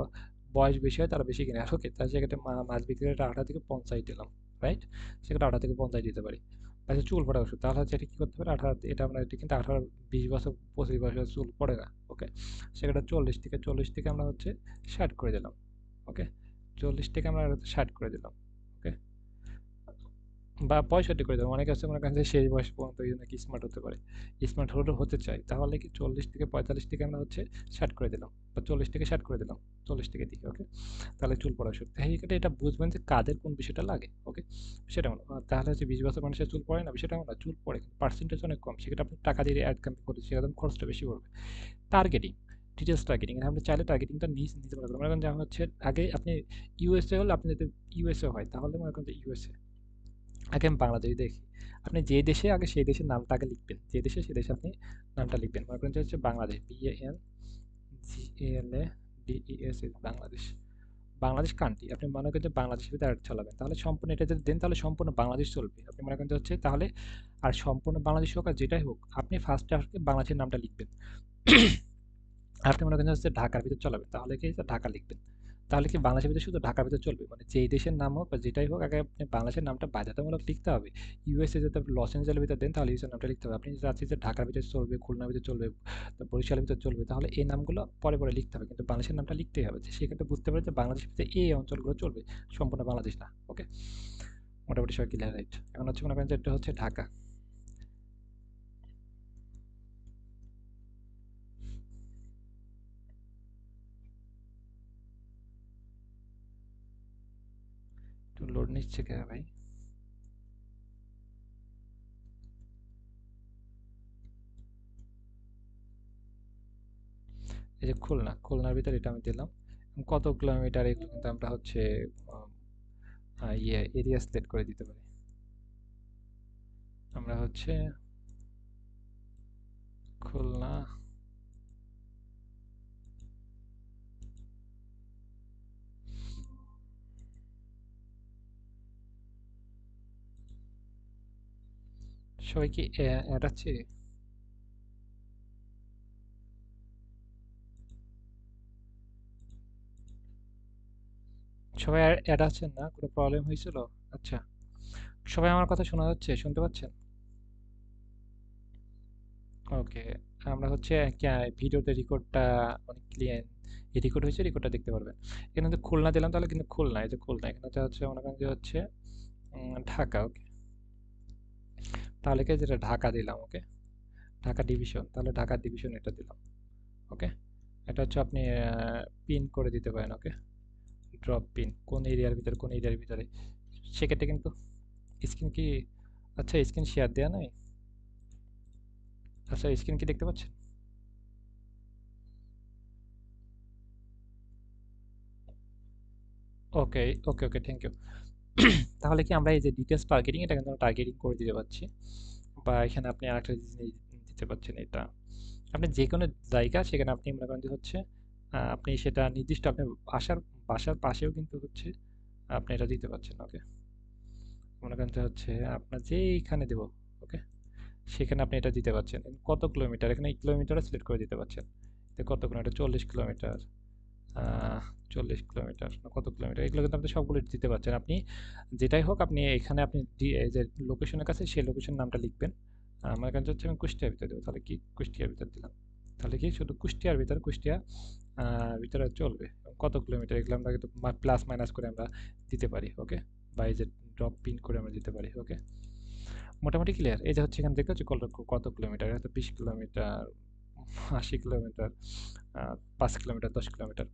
বয়স বেশি হয় তারা বেশি কিনে, ওকে। তার সেক্ষেত্রে মাছ বিক্রি করে 18 থেকে 50 দিলাম, রাইট? সেক্ষেত্রে 18 থেকে 50 দিতে পারি। আচ্ছা, চুল পড়া ওষুধ, তাহলে হচ্ছে এটা কি করতে পারে, এটা আমরা এটা কিন্তু 18, 20 বছর, 25 বছর চুল পড়ে না, ওকে। সেক্ষেত্রে 40 থেকে আমরা হচ্ছে 60 করে দিলাম, ওকে। 40 থেকে আমরা 60 করে দিলাম, ওকে। বা 65 করে দেবো, অনেকে আছে মনে করেন যে সেই বয়স পর্যন্ত এই নাকি স্মার্ট হতে পারে, স্মার্ট হলে হতে চাই, তাহলে কি 40 থেকে 45 থেকে আমরা হচ্ছে 60 করে দিলাম, বা 40 থেকে 60 করে দিলাম, 40 থেকে দিকে, ওকে। তাহলে চুল পড়া শুরু, তাই এটা বুঝবেন যে কাদের কোন বিষয়টা লাগে, ওকে। সেটা এমন তাহলে হচ্ছে 20 বছর মানুষের চুল পড়ে না, বিষয়টা এমন না, চুল পড়ে কিন্তু পার্সেন্টেজ অনেক কম, সেক্ষেত্রে আপনি টাকা দিয়ে অ্যাড ক্যাম্পেইন করতে, সেখানে খরচটা বেশি পড়বে। টার্গেটিং, ডিটেলস টার্গেটিং, আপনি চাইলে টার্গেটিংটা নিতে পারবেন, মনে করেন যেমন হচ্ছে আগে আপনি ইউএসএ হলে, আপনি যদি ইউএসএ হয় তাহলে মনে করেন যে ইউএসএ, আগে আমি বাংলাদেশ দেখি, আপনি যে দেশে আগে সেই দেশের নামটা আগে লিখবেন, যে দেশে সেই দেশে আপনি নামটা লিখবেন, মনে করেন যে হচ্ছে বাংলাদেশ, BANGALADES, বাংলাদেশ, বাংলাদেশ কান্ট্রি, আপনি মনে করেন যে বাংলাদেশের ভিতরে অ্যাড চালাবেন, তাহলে সম্পূর্ণ এটা যদি দেন তাহলে সম্পূর্ণ বাংলাদেশ চলবে, আপনি মনে করেন যে হচ্ছে তাহলে, আর সম্পূর্ণ বাংলাদেশ হোক আর যেটাই হোক, আপনি ফার্স্টে আসলে বাংলাদেশের নামটা লিখবেন। আপনি মনে করেন হচ্ছে ঢাকার ভিতর চালাবেন, তাহলে কি ঢাকা লিখবেন, তাহলে কি বাংলাদেশের ভিতরে শুধু ঢাকার ভিতর চলবে, মানে যেই দেশের নাম হোক বা যেটাই হোক, আগে আপনি বাংলাদেশের নামটা বাধ্যতামূলক লিখতে হবে। ইউএসএ যদি আপনি লস এঞ্জেলের ভিতর দেন তাহলে ইউএসএর নামটা লিখতে হবে, আপনি যদি চাচ্ছেন যে ঢাকার ভিতরে চলবে, খুলনার ভিতরে চলবে, বরিশালের ভিতরে চলবে, তাহলে এই নামগুলো পরে পরে লিখতে হবে, কিন্তু বাংলাদেশের নামটা লিখতেই হবে, যে সেক্ষেত্রে বুঝতে পারে যে বাংলাদেশের ভিতরে এই অঞ্চলগুলো চলবে, সম্পূর্ণ বাংলাদেশ না, ওকে। মোটামুটি সবাই ক্লিয়ার, রাইট? এখন হচ্ছে মনে করেন যে এটা হচ্ছে ঢাকা, একটু লোড নিচ্ছে কে ভাই? এই যে খুলনা, খুলনার ভিতরে এটা আমি দিলাম, কত কিলোমিটার, এগুলো কিন্তু আমরা হচ্ছে এরিয়া সিলেক্ট করে দিতে পারি, আমরা হচ্ছে খুলনা, সবাই কি অ্যাড আছে? সবাই অ্যাড আছেন না, কোনো প্রবলেম হয়েছিল? আচ্ছা, সবাই আমার কথা শোনা যাচ্ছে, শুনতে পাচ্ছেন? ওকে, আমরা হচ্ছে ভিডিওতে রেকর্ডটা অনেক ক্লিয়ার, রেকর্ড হয়েছে, রেকর্ডটা দেখতে পারবেন। এখানে যদি খুলনা দিলাম তাহলে কিন্তু খুলনা, এই যে খুলনা, এখানে তো হচ্ছে মনে করেন যে হচ্ছে ঢাকা, ওকে। তাহলে কি যেটা ঢাকা দিলাম, ওকে, ঢাকা ডিভিশন, তাহলে ঢাকা ডিভিশন এটা দিলাম, ওকে। এটা হচ্ছে আপনি পিন করে দিতে পারেন, ওকে। ড্রপ পিন, কোন এরিয়ার ভিতরে, কোন এরিয়ার ভিতরে, সেক্ষেত্রে কিন্তু স্ক্রিন কি, আচ্ছা স্ক্রিন শেয়ার দেওয়া নাই, আচ্ছা স্ক্রিন কি দেখতে পাচ্ছেন? ওকে, ওকে, ওকে, থ্যাংক ইউ। তাহলে কি আমরা এই যে ডিটেলস টার্গেটিং, এটা কিন্তু টার্গেটিং করে দিতে পারছি, বা এখানে আপনি আরেকটা জিনিস দিতে পারছেন, এটা আপনি যে কোনো জায়গা, সেখানে আপনি মনে করেন যে হচ্ছে আপনি সেটা নির্দিষ্ট আপনি বাসার বাসার পাশেও কিন্তু হচ্ছে আপনি এটা দিতে পারছেন, ওকে। মনে করেন যে হচ্ছে আপনার যেইখানে দেব, ওকে, সেখানে আপনি এটা দিতে পারছেন, কত কিলোমিটার, এখানে কিলোমিটারও সিলেক্ট করে দিতে পারছেন, কত কিলোমিটার, 40 কিলোমিটার, 40 কিলোমিটার না কত কিলোমিটার, এগুলো কিন্তু আপনি সবগুলো দিতে পারছেন, আপনি যেটাই হোক, আপনি এখানে আপনি এই যে লোকেশনের কাছে সেই লোকেশন নামটা লিখবেন। আমার কাছে হচ্ছে আমি কুষ্টিয়ার ভিতরে দেবো, তাহলে কি কুষ্টিয়ার ভিতর দিলাম, তাহলে কি শুধু কুষ্টিয়ার ভিতরে, কুষ্টিয়া ভিতরে চলবে, কত কিলোমিটার, এগুলো আমরা কিন্তু প্লাস মাইনাস করে আমরা দিতে পারি, ওকে। বা এই যে ড্রপ পিন করে আমরা দিতে পারি, ওকে। মোটামুটি ক্লিয়ার। এই যে হচ্ছে এখানে দেখতে হচ্ছে কত কিলোমিটার, হয়তো 20 কিলোমিটার, 80 কিলোমিটার, 5 কিলোমিটার, 10 কিলোমিটার,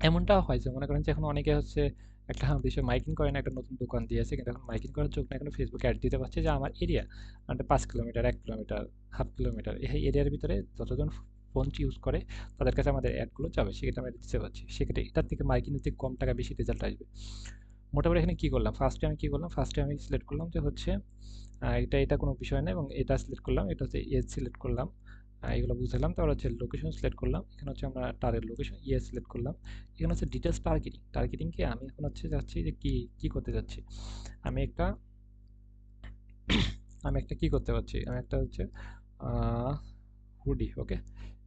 এমনটাও হয় যে মনে করেন যে এখন অনেকে হচ্ছে একটা বিষয় মাইকিং করে না, একটা নতুন দোকান দিয়েছে, কিন্তু এখন মাইকিং করার চোখ না, এখন ফেসবুকে অ্যাড দিতে পারছে যে আমার এরিয়া মানে 5 কিলোমিটার, 1 কিলোমিটার, হাফ কিলোমিটার, এই এরিয়ার ভিতরে যতজন ফোন ইউজ করে তাদের কাছে আমাদের অ্যাডগুলো যাবে, সেক্ষেত্রে আমরা দিতে পারছি, সেক্ষেত্রে এটার থেকে মার্কেটিং থেকে কম টাকা বেশি রেজাল্ট আসবে। মোটামুটি এখানে কি করলাম, ফার্স্টে আমি কি করলাম, ফার্স্টে আমি সিলেক্ট করলাম যে হচ্ছে এটা কোনো বিষয় না, এবং এটা সিলেক্ট করলাম, এটা হচ্ছে এজ সিলেক্ট করলাম, এগুলো বুঝলাম। তারপর হচ্ছে লোকেশন সিলেক্ট করলাম, এখানে হচ্ছে আমরা টার্গেট লোকেশন সিলেক্ট করলাম। এখানে হচ্ছে ডিটেলস টার্গেটিং, টার্গেটিং কি আমি এখন হচ্ছে যাচ্ছি যে কি কি করতে যাচ্ছি, আমি একটা আমি একটা কি করতে পারছি, আমি একটা হচ্ছে হুডি, ওকে,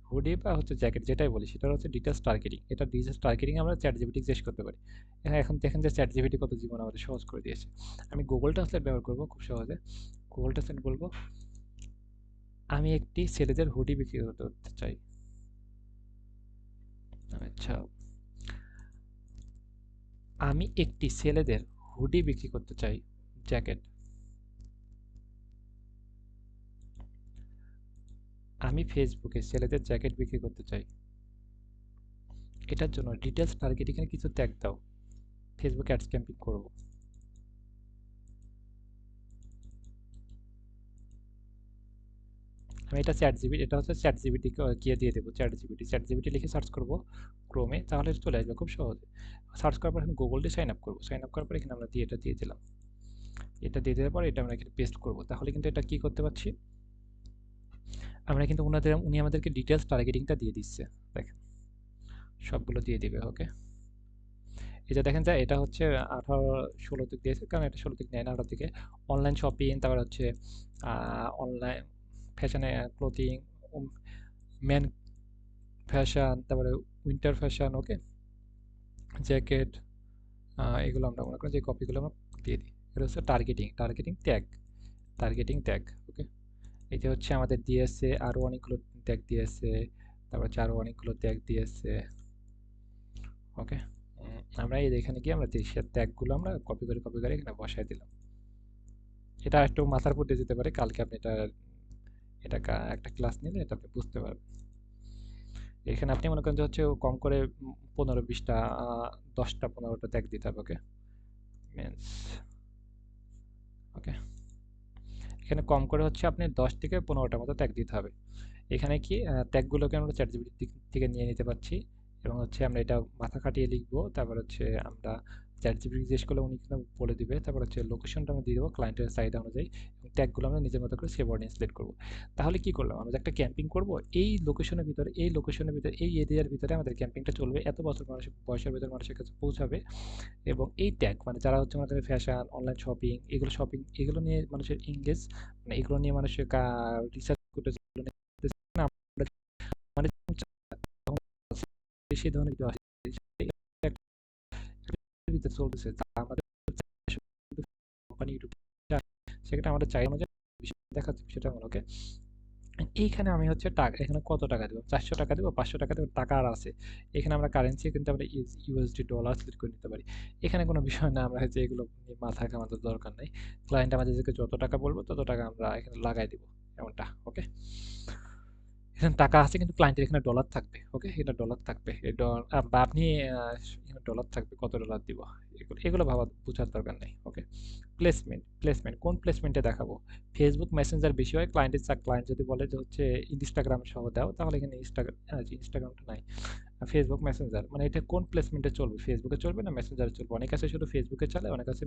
হুডি বা হচ্ছে জ্যাকেট যেটাই বলি, সেটা হচ্ছে ডিটেলস টার্গেটিং। এটা ডিটেলস টার্গেটিং আমরা চ্যাট জিপিটি জিজ্ঞেস করতে পারি। হ্যাঁ, এখন দেখেন যে চ্যাট জিপিটি কত জীবন আমাদের সহজ করে দিয়েছে। আমি গুগল ট্রান্সলেট ব্যবহার করবো খুব সহজে। গুগল ট্রান্সলেট বলবো আমি একটি ছেলেদের হুডি বিক্রি করতে চাই। আচ্ছা, আমি একটি ছেলেদের হুডি বিক্রি করতে চাই, জ্যাকেট। আমি ফেসবুকে ছেলেদের জ্যাকেট বিক্রি করতে চাই। এটার জন্য ডিটেলস টার্গেটিং এর কিছু ট্যাগ দাও, ফেসবুক অ্যাডস ক্যাম্পেইন করব। আমি এটা চ্যাট জিপিটি, এটা হচ্ছে চ্যাট জিপিটি কে দিয়ে দেবো, চ্যাট জিপিটি লিখে সার্চ করব ক্রোমে, তাহলে চলে আসবে খুব সহজে। সার্চ করার পর এখানে গুগল দিয়ে সাইন আপ করবো, সাইন আপ করার পর এখানে আমরা এটা দিয়ে দিলাম, এটা দিয়ে দেওয়ার পর এটা আমরা এখানে পেস্ট করব, তাহলে কিন্তু এটা কি করতে পারছি, আমরা কিন্তু উনি আমাদেরকে ডিটেলস টার্গেটিংটা দিয়ে দিচ্ছে, দেখেন সবগুলো দিয়ে দিবে, ওকে। এই যে দেখেন যে এটা হচ্ছে 18-16 দিক দিয়েছে, কারণ এটা 16 দিক নেয় না, 18 দিকে অনলাইন শপিং, তারপর হচ্ছে অনলাইন ফ্যাশনে ক্লোথিং, মেন ফ্যাশন, তারপরে উইন্টার ফ্যাশন, ওকে, জ্যাকেট, এগুলো আমরা মনে করি যে কপিগুলো আমরা দিয়ে দিই। এটা হচ্ছে টার্গেটিং, টার্গেটিং ট্যাগ, ওকে। এই যে হচ্ছে আমাদের দিয়েছে আরও অনেকগুলো ট্যাগ দিয়েছে, তারপর হচ্ছে আরও অনেকগুলো ট্যাগ দিয়েছে, ওকে। আমরা এই এখানে গিয়ে আমরা সেই ট্যাগগুলো আমরা কপি করে এখানে বসাই দিলাম। এটা একটু মাথার উপর দিয়ে যেতে পারে, কালকে আপনি এটা এটা একটা ক্লাস নিলে এটা আপনি বুঝতে পারবেন। এখানে আপনি মনে করেন যে হচ্ছে কম করে 15-20টা 10টা 15টা ট্যাগ দিতে হবে, ওকে, মেন্স, ওকে। এখানে কম করে হচ্ছে আপনি 10 থেকে 15টার মতো ট্যাগ দিতে হবে। এখানে কি ট্যাগগুলোকে আমরা চ্যাটজিপিটি থেকে নিয়ে নিতে পারছি, এবং হচ্ছে আমরা এটা মাথা খাটিয়ে লিখবো, তারপর হচ্ছে আমরা চ্যাটজিপিটি জিজ্ঞেস করলে উনি কিন্তু বলে দিবে, তারপর হচ্ছে লোকেশনটা আমরা দিয়ে দেবো ক্লায়েন্টের চাহিদা অনুযায়ী, এবং ট্যাগগুলো আমরা নিজের মতো করে সেভ অডিয়েন্স সিলেক্ট করবো। তাহলে কি করলাম, আমরা যে একটা ক্যাম্পিং করব এই লোকেশনের ভিতরে এই এরিয়ার ভিতরে আমাদের ক্যাম্পিংটা চলবে, এত বছর মানুষের বয়সের ভিতরে মানুষের কাছে পৌঁছাবে, এবং এই ট্যাগ মানে যারা হচ্ছে আমাদের ফ্যাশন, অনলাইন শপিং এগুলো নিয়ে মানুষের ইংগেজ, মানে এগুলো নিয়ে মানুষের রিসার্চ করতেছে, না আমরা মানে সেই ধরনের ভিডিও আসে, ভিতরে চলতেছে, তা আমাদের কোম্পানি ইউটিউব, সেক্ষেত্রে আমাদের চাই অনুযায়ী দেখাচ্ছে সেটা এমন, ওকে। এইখানে আমি হচ্ছে টাকা, এখানে কত টাকা দেবো, 400 টাকা দেবো, 500 টাকা দেবো, টাকা আর আছে। এখানে আমরা কারেন্সি কিন্তু আমরা ইউএসডি ডলার সিলেক্ট করে নিতে পারি। এখানে কোনো বিষয় না, আমরা হচ্ছে এগুলো নিয়ে মাথা ঘামানোর দরকার নেই। ক্লায়েন্ট আমাদেরকে যত টাকা বলবো তত টাকা আমরা এখানে লাগাই দিব, এমনটা, ওকে। এখানে টাকা আছে কিন্তু ক্লায়েন্টের এখানে ডলার থাকবে, ওকে, এটা ডলার থাকবে, বা আপনি এখানে ডলার থাকবে, কত ডলার দিব, এগুলো এগুলো ভাবা বোঝার দরকার নেই, ওকে। প্লেসমেন্ট কোন প্লেসমেন্টে দেখাবো, ফেসবুক মেসেঞ্জার বেশি হয়, ক্লায়েন্ট যদি বলে যে হচ্ছে ইনস্টাগ্রাম সহ দাও, তাহলে এখানে ইনস্টাগ্রামটা নাই, ফেসবুক মেসেঞ্জার, মানে এটা কোন প্লেসমেন্টে চলবে, ফেসবুকে চলবে না মেসেঞ্জারে চলবে, অনেক আছে শুধু ফেসবুকে চালায়, অনেক আছে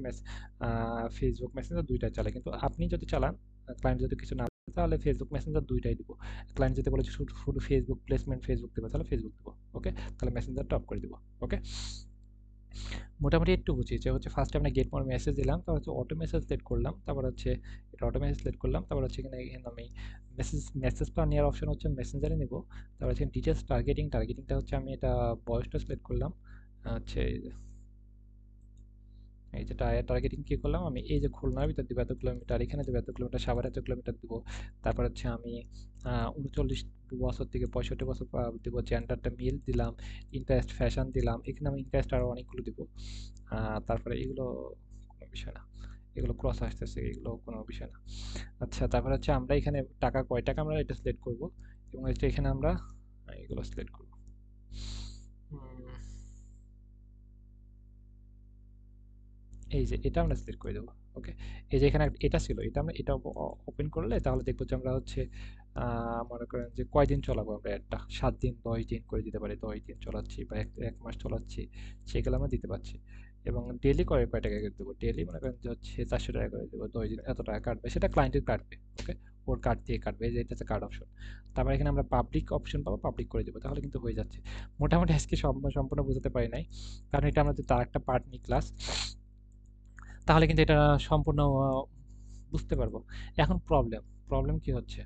ফেসবুক মেসেঞ্জার দুইটা চালায়, কিন্তু আপনি যদি চালান, ক্লায়েন্ট যদি কিছু না বলে, তাহলে ফেসবুক মেসেঞ্জার দুইটাই দিব। ক্লায়েন্ট যদি বলে শুধু শুধু ফেসবুক প্লেসমেন্ট ফেসবুক দেবো, তাহলে ফেসবুক দেবো, ওকে, তাহলে মেসেঞ্জারটা অফ করে দিব, ওকে। মোটামুটি একটু বুঝি যে হচ্ছে ফার্স্টে আমরা গেট মোর মেসেজ দিলাম, তারপর হচ্ছে অটো মেসেজ সিলেক্ট করলাম, তারপর হচ্ছে এটা অটো মেসেজ সিলেক্ট করলাম, তারপর হচ্ছে এখানে আমি মেসেজটা নেওয়ার অপশন হচ্ছে মেসেঞ্জারে নিব, তারপর হচ্ছে ডিটেলস টার্গেটিংটা হচ্ছে আমি এটা বয়সটা সিলেক্ট করলাম, হচ্ছে এই যে টার্গেটিং কি করলাম, আমি এই যে খুলনার ভিতর দিব এত কিলোমিটার, এখানে দেবো এত কিলোমিটার, সাভার এত কিলোমিটার দিব, তারপর হচ্ছে আমি 39 বছর থেকে 65 বছর দিব, জেন্ডারটা মেল দিলাম, ইন্টারেস্ট ফ্যাশন দিলাম, এখানে আমি ইন্টারেস্ট আরও অনেকগুলো দিব, তারপরে এগুলো কোনো বিষয় না, এগুলো ক্রস আসতেছে, এগুলো কোনো বিষয় না। আচ্ছা, তারপরে হচ্ছে আমরা এখানে টাকা কয় টাকা আমরা এটা সিলেক্ট করব, এবং হচ্ছে এখানে আমরা এগুলো সিলেক্ট করব। এই যে এটা আমরা সিলেক্ট করে দেবো। ওকে, এই যে এখানে এটা ছিল, এটা আমরা এটা ওপেন করলে তাহলে দেখবো যে আমরা হচ্ছে মনে করেন যে কয়দিন চালাবো আমরা একটা 7 দিন 10 দিন করে দিতে পারি, 10 দিন চালাচ্ছি বা এক মাস চালাচ্ছি, সেগুলো আমরা দিতে পারছি। এবং ডেলি কয় টাকা করে দেবো, ডেলি মনে করেন যে হচ্ছে 400 টাকা করে দেবো, 10 দিন এত টাকা কাটবে, সেটা ক্লায়েন্টের কাটবে। ওকে, ওর কার্ড দিয়ে কাটবে, এই যে এটা হচ্ছে কার্ড অপশন। তারপর এখানে আমরা পাবলিক অপশন পাবো, পাবলিক করে দেবো, তাহলে কিন্তু হয়ে যাচ্ছে। মোটামুটি আজকে সম্পূর্ণ বোঝাতে পারি নাই, কারণ এটা আমরা যদি তার একটা পার্ট নিই ক্লাস, তাহলে কিন্তু এটা সম্পূর্ণ বুঝতে পারবো। এখন প্রবলেম কি হচ্ছে,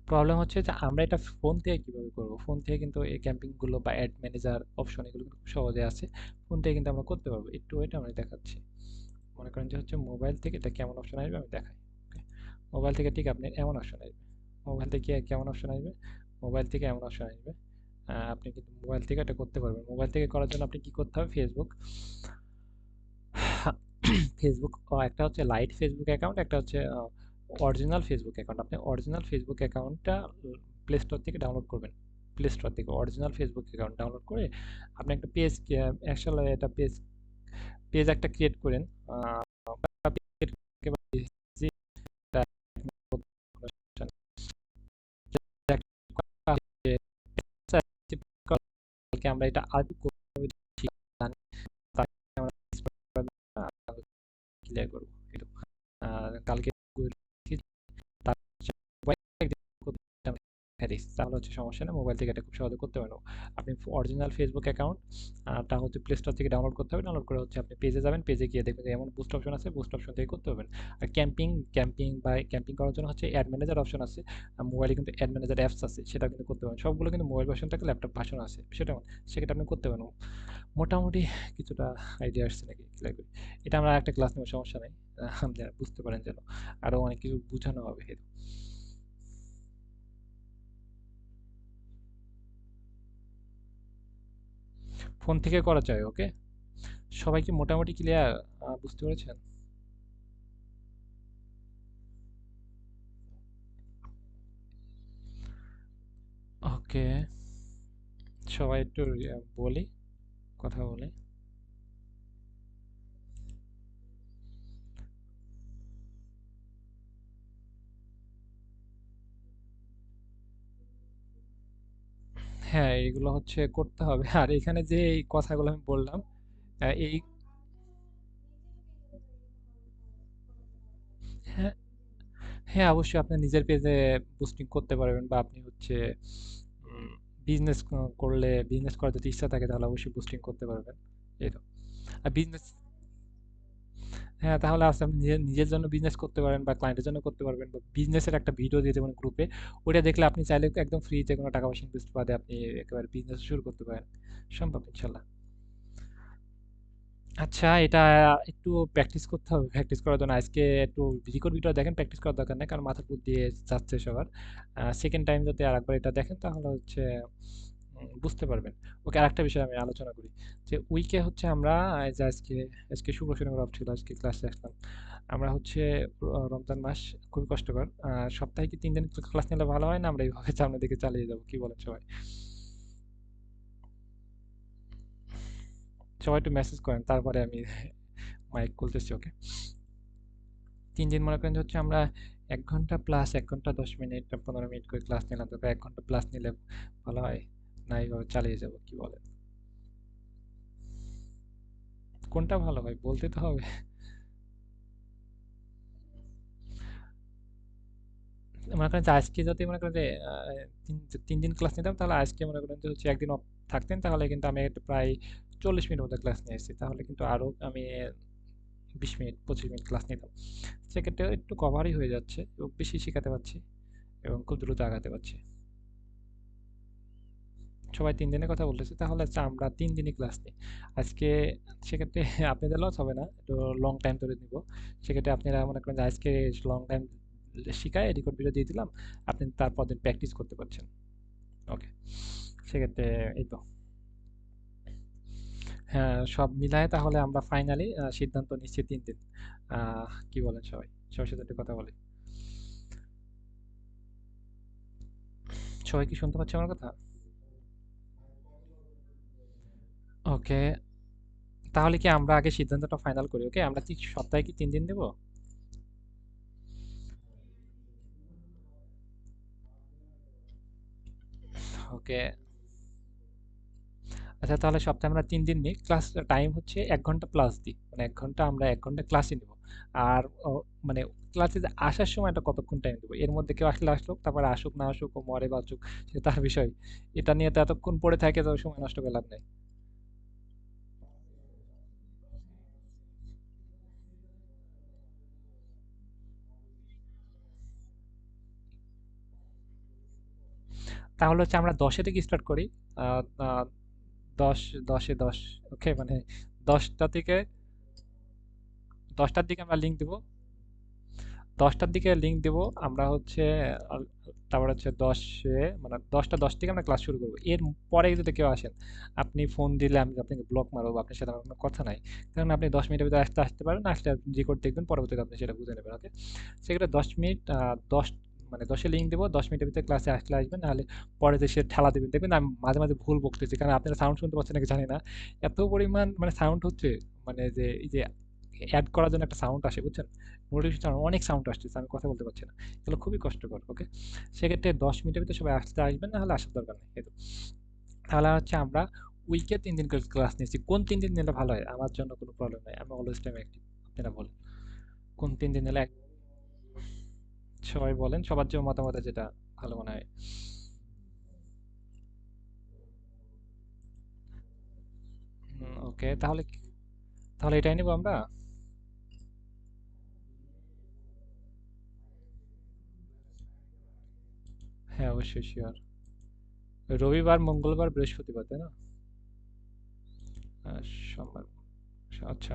প্রবলেম হচ্ছে যে আমরা এটা ফোন থেকে কিভাবে করব, ফোন থেকে কিন্তু এই ক্যাম্পিং গুলো বা অ্যাড ম্যানেজার অপশন এগুলো কিন্তু খুব সহজে আছে, ফোন থেকে কিন্তু আমরা করতে পারবো। একটু ওয়েট, আমি দেখাচ্ছি। মনে করেন যে হচ্ছে মোবাইল থেকে এটা কেমন অপশন আসবে আমি দেখাই। মোবাইল থেকে ঠিক আপনি এমন অপশন আসবে, মোবাইল থেকে কেমন অপশন আসবে, মোবাইল থেকে এমন অপশন আসবে। আপনি কিন্তু মোবাইল থেকে এটা করতে পারবেন। মোবাইল থেকে করার জন্য আপনি কি করতে হবে, ফেসবুক ফেসবুক একটা হচ্ছে লাইট ফেসবুক অ্যাকাউন্ট, একটা হচ্ছে অরিজিনাল ফেসবুক অ্যাকাউন্ট। আপনি অরিজিনাল ফেসবুক অ্যাকাউন্টটা প্লে স্টোর থেকে ডাউনলোড করবেন। প্লে স্টোর থেকে অরিজিনাল ফেসবুক অ্যাকাউন্ট ডাউনলোড করে আপনি একটা পেজ, আসলে এটা পেজ পেজ একটা ক্রিয়েট করেন। আমরা এটা আরেকটু ক্লিয়ার করবো কালকে তাহলে হচ্ছে সমস্যা নেই, মোবাইল থেকে এটা খুব সহজে করতে পারবো। আপনি অরিজিনাল ফেসবুক অ্যাকাউন্টটা হচ্ছে প্লে স্টোর থেকে ডাউনলোড করতে হবে, ডাউনলোড করে হচ্ছে আপনি পেজে যাবেন, পেজে গিয়ে দেখবেন যে এমন বুস্ট অপশন আছে, বুস্ট অপশন থেকে করতে পারবেন। আর ক্যাম্পিং করার জন্য হচ্ছে অ্যাড ম্যানেজার অপশন আছে, মোবাইলে কিন্তু অ্যাড ম্যানেজার অ্যাপস আছে, সেটা কিন্তু করতে পারেন। সবগুলো কিন্তু মোবাইল ভার্সন থাকে, ল্যাপটপ ভার্সন আছে, সেটা সেটা আপনি করতে পারেন। মোটামুটি কিছুটা আইডিয়া আসছে নাকি ক্লিয়ার করি। এটা আমরা একটা ক্লাস নেব, সমস্যা নেই। আপনি বুঝতে পারেন যেন, আরো অনেক কিছু বোঝানো হবে। ফোন থেকে করা যায়। ওকে, সবাই কি মোটামুটি ক্লিয়ার, বুঝতে পেরেছেন? ওকে, সবাই একটু বলি, কথা বলি। হ্যাঁ, এগুলো হচ্ছে করতে হবে। আর এখানে যে এই কথাগুলো আমি বললাম, এই হ্যাঁ, হ্যাঁ, অবশ্যই আপনি নিজের পেজে বুস্টিং করতে পারবেন, বা আপনি হচ্ছে বিজনেস করলে, বিজনেস করার যদি ইচ্ছা থাকে তাহলে অবশ্যই বুস্টিং করতে পারবেন। এই তো। আর বিজনেস, হ্যাঁ, তাহলে আপনি নিজের নিজের জন্য বিজনেস করতে পারেন, বা ক্লায়েন্টের জন্য করতে পারবেন, বা বিজনেসের একটা ভিডিও দিয়ে দেবেন গ্রুপে, ওটা দেখলে আপনি চাইলে একদম ফ্রিতে কোনো টাকা পয়সা ইনভেস্ট বাদে আপনি একেবারে বিজনেস শুরু করতে পারেন। সম্ভব ইনশাল্লাহ। আচ্ছা, এটা একটু প্র্যাকটিস করতে হবে। প্র্যাকটিস করার জন্য আজকে একটু রেকর্ড ভিডিও দেখেন, প্র্যাকটিস করার দরকার নেই, কারণ মাথার উপর দিয়ে যাচ্ছে সবার। সেকেন্ড টাইম যদি আরেকবার এটা দেখেন তাহলে হচ্ছে বুঝতে পারবেন। ওকে, আরেকটা বিষয় আমি আলোচনা করি, যে উইকে হচ্ছে আমরা এই যে আজকে আজকে শুক্র শনিবার অফ ছিল, আজকে ক্লাসে আসলাম। আমরা হচ্ছে রমজান মাস খুবই কষ্টকর, সপ্তাহে কি 3 দিন ক্লাস নিলে ভালো হয় না? আমরা এইভাবে সামনের দিকে চালিয়ে যাবো, কি বলেন সবাই? সবাই একটু মেসেজ করেন, তারপরে আমি মাইক খুলতেছি। ওকে, 3 দিন মনে করেন যে হচ্ছে আমরা 1 ঘন্টা প্লাস 1 ঘন্টা 10 মিনিট 15 মিনিট করে ক্লাস নিলাম, তবে 1 ঘন্টা প্লাস নিলে ভালো হয় না? এইভাবে চালিয়ে যাবো, কি বলেন? কোনটা ভালো হয় বলতে তো হবে। মনে করেন যে আজকে যদি মনে করেন যে তিন 3 দিন ক্লাস নিতাম, তাহলে আজকে মনে করেন যে হচ্ছে একদিন অফ থাকতেন, তাহলে কিন্তু আমি একটা প্রায় 40 মিনিট মতো ক্লাস নিয়ে এসেছি, তাহলে কিন্তু আরো আমি 20 মিনিট 25 মিনিট ক্লাস নিতাম। সেক্ষেত্রে একটু কভারই হয়ে যাচ্ছে এবং বেশি শেখাতে পারছি এবং খুব দ্রুত আগাতে পারছি। সবাই 3 দিনের কথা বলতেছে, তাহলে হচ্ছে আমরা 3 দিনই ক্লাস নিই আজকে। সেক্ষেত্রে আপনাদের লস হবে না, একটু লং টাইম ধরে নিব। সেক্ষেত্রে আপনারা মনে করেন যে আজকে লং টাইম শিখায় রেকর্ড ভিডিও দিয়ে দিলাম, আপনি তারপর দিন প্র্যাকটিস করতে পারছেন। ওকে, সেক্ষেত্রে এই তো। হ্যাঁ, সব মিলায় তাহলে আমরা ফাইনালি সিদ্ধান্ত নিচ্ছি 3 দিন। কি বলেন সবাই? সবার সাথে একটু কথা বলি। সবাই কি শুনতে পাচ্ছে আমার কথা? ওকে, তাহলে কি আমরা আগে সিদ্ধান্তটা ফাইনাল করি? ওকে, আমরা কি সপ্তাহে কি 3 দিন দেব? ওকে, আচ্ছা তাহলে সপ্তাহে আমরা 3 দিন নিই। ক্লাস টাইম হচ্ছে 1 ঘন্টা প্লাস দিই, মানে 1 ঘন্টা আমরা 1 ঘন্টা ক্লাসে নিব। আর মানে ক্লাসে যে আসার সময়টা কতক্ষণ টাইম দেবো? এর মধ্যে কেউ আসলে আসলো, তারপরে আসুক না আসুক, ও মরে বাঁচুক, সেটা তার বিষয়। এটা নিয়ে তো এতক্ষণ পড়ে থাকে তো সময় নষ্ট করে লাভ নেই। তাহলে হচ্ছে আমরা 10-এ থেকে স্টার্ট করি। আহ, আহ, 10, 10-এ 10। ওকে, মানে 10টা থেকে 10টার দিকে আমরা লিঙ্ক দিব। 10টার দিকে লিঙ্ক দিব আমরা হচ্ছে। আহ, তারপর হচ্ছে 10-এ, মানে 10টা 10 থেকে আমরা ক্লাস শুরু করবো। এর পরে যদি কেউ আসেন, আপনি ফোন দিলে আমি আপনাকে ব্লক মারবো, আপনার সাথে আমার কোনো কথা নাই। কারণ আপনি 10 মিনিটের ভিতরে আসতে পারেন, আসলে রেকর্ড দেখবেন, পরবর্তীতে আপনি সেটা বুঝে নেবেন। ওকে, সেক্ষেত্রে 10 মিনিট, 10, মানে 10-এ লিঙ্ক দেবো, 10 মিনিটের ভিতরে ক্লাসে আসলে আসবেন, নাহলে পরে যে সে ঠেলা দেবেন। দেখবেন আমি মাঝে মাঝে ভুল বকতেছি, কারণ আপনারা সাউন্ড শুনতে পাচ্ছেন নাকি জানি না, এত পরিমাণ মানে সাউন্ড হচ্ছে। মানে যে এই যে অ্যাড করার জন্য একটা সাউন্ড আসে, বুঝছেন? নোটিফিকেশন অনেক সাউন্ড আসতেছে, আমি কথা বলতে পারছি না। এগুলো খুবই কষ্টকর। ওকে, সেক্ষেত্রে 10 মিনিটের ভিতরে সবাই আসতে আসবেন, না হলে আসার দরকার নেই। এই তো। তাহলে হচ্ছে আমরা উইকে 3 দিন করে ক্লাস নিচ্ছি। কোন 3 দিন নিলে ভালো হয়? আমার জন্য কোনো প্রবলেম নাই, আমি অলওয়েজ টাইম অ্যাক্টিভ। আপনারা বলেন কোন 3 দিন নিলে সবাই বলেন, সবার যে মতামত আছে যেটা ভালো মনে হয়। ওকে, তাহলে তাহলে এটাই নেবো আমরা। হ্যাঁ, অবশ্যই শিওর। রবিবার, মঙ্গলবার, বৃহস্পতিবার, তাই না? সোমবার। আচ্ছা,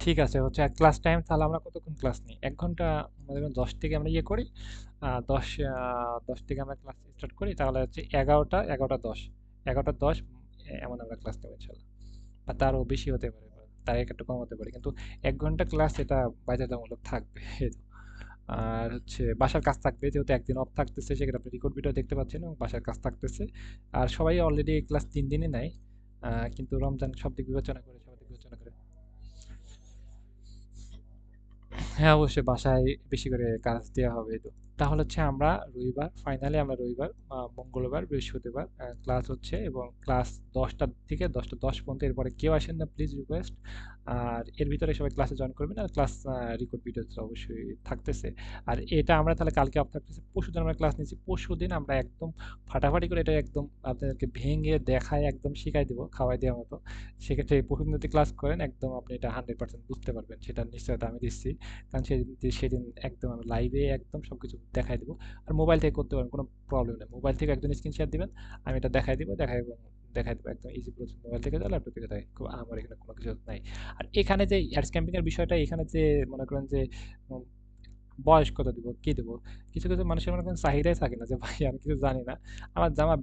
ঠিক আছে। হচ্ছে ক্লাস টাইম তাহলে আমরা কতক্ষণ ক্লাস নিই? 1 ঘন্টা। মনে করেন 10 থেকে আমরা ইয়ে করি, 10, 10 থেকে আমরা ক্লাস স্টার্ট করি, তাহলে হচ্ছে 11টা, 11টা 10, 11টা 10 এমন আমরা ক্লাস নেবো ইনশাল্লাহ। বা তারও বেশি হতে পারে, তার একটু কম হতে পারে, কিন্তু 1 ঘন্টা ক্লাস এটা বাধ্যতামূলক থাকবে। এই তো। আর হচ্ছে বাসার কাজ থাকবে, যেহেতু একদিন অফ থাকতেছে, সেক্ষেত্রে আপনি রেকর্ড ভিডিও দেখতে পাচ্ছেন এবং বাসার কাজ থাকতেছে। আর সবাই অলরেডি ক্লাস 3 দিনই নেয়, কিন্তু রমজান সব দিক বিবেচনা করে, সব দিক বিবেচনা করে। হ্যাঁ, অবশ্যই বাসায় বেশি করে কাজ দেওয়া হবে তো। তাহলে হচ্ছে আমরা রবিবার, ফাইনালি আমরা রবিবার, মঙ্গলবার, বৃহস্পতিবার ক্লাস হচ্ছে, এবং ক্লাস 10টা থেকে 10টা 10 পর্যন্ত। এরপরে কেউ আসেন না প্লিজ, রিকোয়েস্ট। আর এর ভিতরে সবাই ক্লাসে জয়েন করবেন, আর ক্লাস রেকর্ড ভিডিও অবশ্যই থাকতেছে। আর এটা আমরা তাহলে কালকে অফ থাকতেছে, পরশুদিন আমরা ক্লাস নিচ্ছি। পরশুদিন আমরা একদম ফাটাফাটি করে এটা একদম আপনাদেরকে ভেঙে দেখায় একদম শিখাই দিব, খাওয়াই দেওয়ার মতো। সেক্ষেত্রে পরশুদিন যদি ক্লাস করেন, একদম আপনি এটা 100% বুঝতে পারবেন, সেটা নিশ্চয়তা আমি দিচ্ছি। কারণ সেদিন একদম আমি লাইভে একদম সবকিছু দেখাই দিব। আর মোবাইল থেকে করতে পারেন, কোনো প্রবলেম নেই। মোবাইল থেকে একজন স্ক্রিন শেয়ার দিবেন, আমি এটা দেখাই দিব, দেখাই দেবো একদম ইজি প্রসেস। মোবাইল থেকে দেয়, ল্যাপটপ থেকে দেয়, আমার এখানে কোনো কিছু নাই। আর এখানে যে অ্যাডস ক্যাম্পিং এর বিষয়টা, এখানে যে মনে করেন যে উম, বয়স কত দিব, কি দিব? কিছু কিছু মানুষের মনে করেন চাহিদাই থাকে না, যে ভাই আমি কিছু জানি না, আমার জামা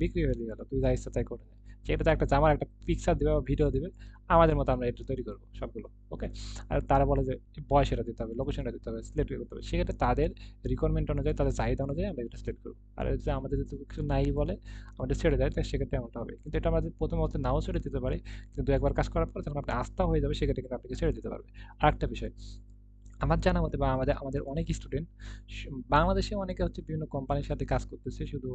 বিক্রি হয়ে গেল, তুই যা ইচ্ছা তাই করে নে। সেটা তো একটা জামার একটা পিকচার দিবে বা ভিডিও দিবে, আমাদের মতো আমরা এটা তৈরি করবো সবগুলো। ওকে, আর তারা বলে যে বয়স এটা দিতে হবে, লোকেশনটা দিতে হবে, সিলেক্ট করতে হবে, সেক্ষেত্রে তাদের রিকোয়ারমেন্ট অনুযায়ী, তাদের চাহিদা অনুযায়ী আমরা এটা সিলেক্ট করবো। আর যদি আমাদের যদি কিছু নাই বলে, আমাদের ছেড়ে দেয়, তাহলে সেক্ষেত্রে এমনটা হবে। কিন্তু এটা আমাদের প্রথম অবস্থায় নাও ছেড়ে দিতে পারে, কিন্তু একবার কাজ করার পর যখন আপনার আস্থা হয়ে যাবে, সেক্ষেত্রে কিন্তু আপনাকে ছেড়ে দিতে পারবে। আরেকটা বিষয়, আমার জানা মতে বা আমাদের আমাদের অনেক স্টুডেন্ট বাংলাদেশে অনেকে হচ্ছে বিভিন্ন কোম্পানির সাথে কাজ করতেছে, শুধু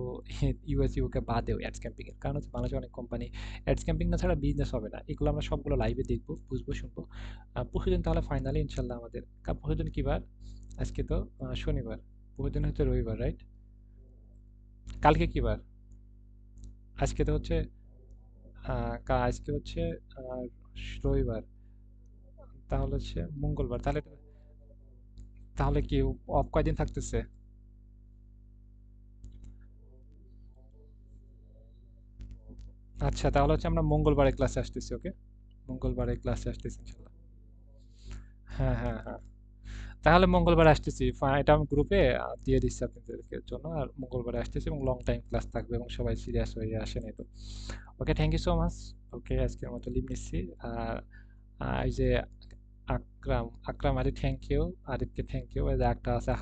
ইউএস ইউকে বাদেও অ্যাডস ক্যাম্পিং এর কারণ হচ্ছে বাংলাদেশে অনেক কোম্পানি অ্যাডস ক্যাম্পিং না ছাড়া বিজনেস হবে না। এগুলো আমরা সবগুলো লাইভে দেখবো, বুঝবো, শুনবো। পরশুদিন তাহলে ফাইনালি ইনশাল্লাহ আমাদের পরশুদিন কি বার? আজকে তো শনিবার, পরশুদিন হচ্ছে রবিবার, রাইট? কালকে কি বার? আজকে তো হচ্ছে আজকে হচ্ছে আহ, রবিবার, তাহলে হচ্ছে মঙ্গলবার। তাহলে তাহলে কি অফ কয়দিন থাকতেছে? আচ্ছা, তাহলে হচ্ছে আমরা মঙ্গলবারে ক্লাসে আসতেছি। ওকে, মঙ্গলবারে ক্লাসে আসতেছি ইনশাল্লাহ। হ্যাঁ, হ্যাঁ, হ্যাঁ। তাহলে মঙ্গলবারে আসতেছি, এটা আমি গ্রুপে দিয়ে দিচ্ছি আপনাদেরকে জন্য। আর মঙ্গলবারে আসতেছি এবং লং টাইম ক্লাস থাকবে, এবং সবাই সিরিয়াস হয়ে আসেন এই তো। Okay, thank you so much. Okay, আজকের মতো লিভ নিচ্ছি। আর এই যে আকরাম আকরাম আলী, থ্যাংক ইউ। আরিফকে থ্যাংক ইউ। এই যে একটা আছে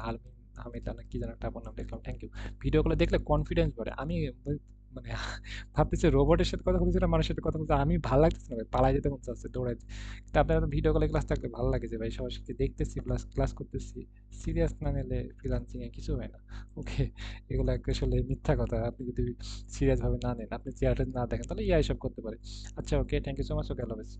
হামিদা না কি যেন একটা, আপনার নাম দেখলাম, থ্যাংক ইউ। ভিডিওগুলো দেখলে কনফিডেন্স বাড়ে। আমি মানে ভাবতেছি রোবটের সাথে কথা বলছি না মানুষের সাথে কথা বলছি, আমি ভালো লাগতেছে না ভাই, পালাই যেতে মন চাচ্ছে দৌড়াইতে। কিন্তু আপনার ভিডিও কলে ক্লাস থাকলে ভালো লাগে যে ভাই সবার সাথে দেখতেছি প্লাস ক্লাস করতেছি। সিরিয়াস না নিলে ফ্রিল্যান্সিং এ কিছু হয় না। ওকে, এগুলো আসলে মিথ্যা কথা। আপনি যদি সিরিয়াস ভাবে না নেন, আপনি চেয়ারটা না দেখেন, তাহলে এআই সব করতে পারে। আচ্ছা, ওকে, থ্যাংক ইউ সো মাচ, ওকে, আল্লাহ হাফেজ।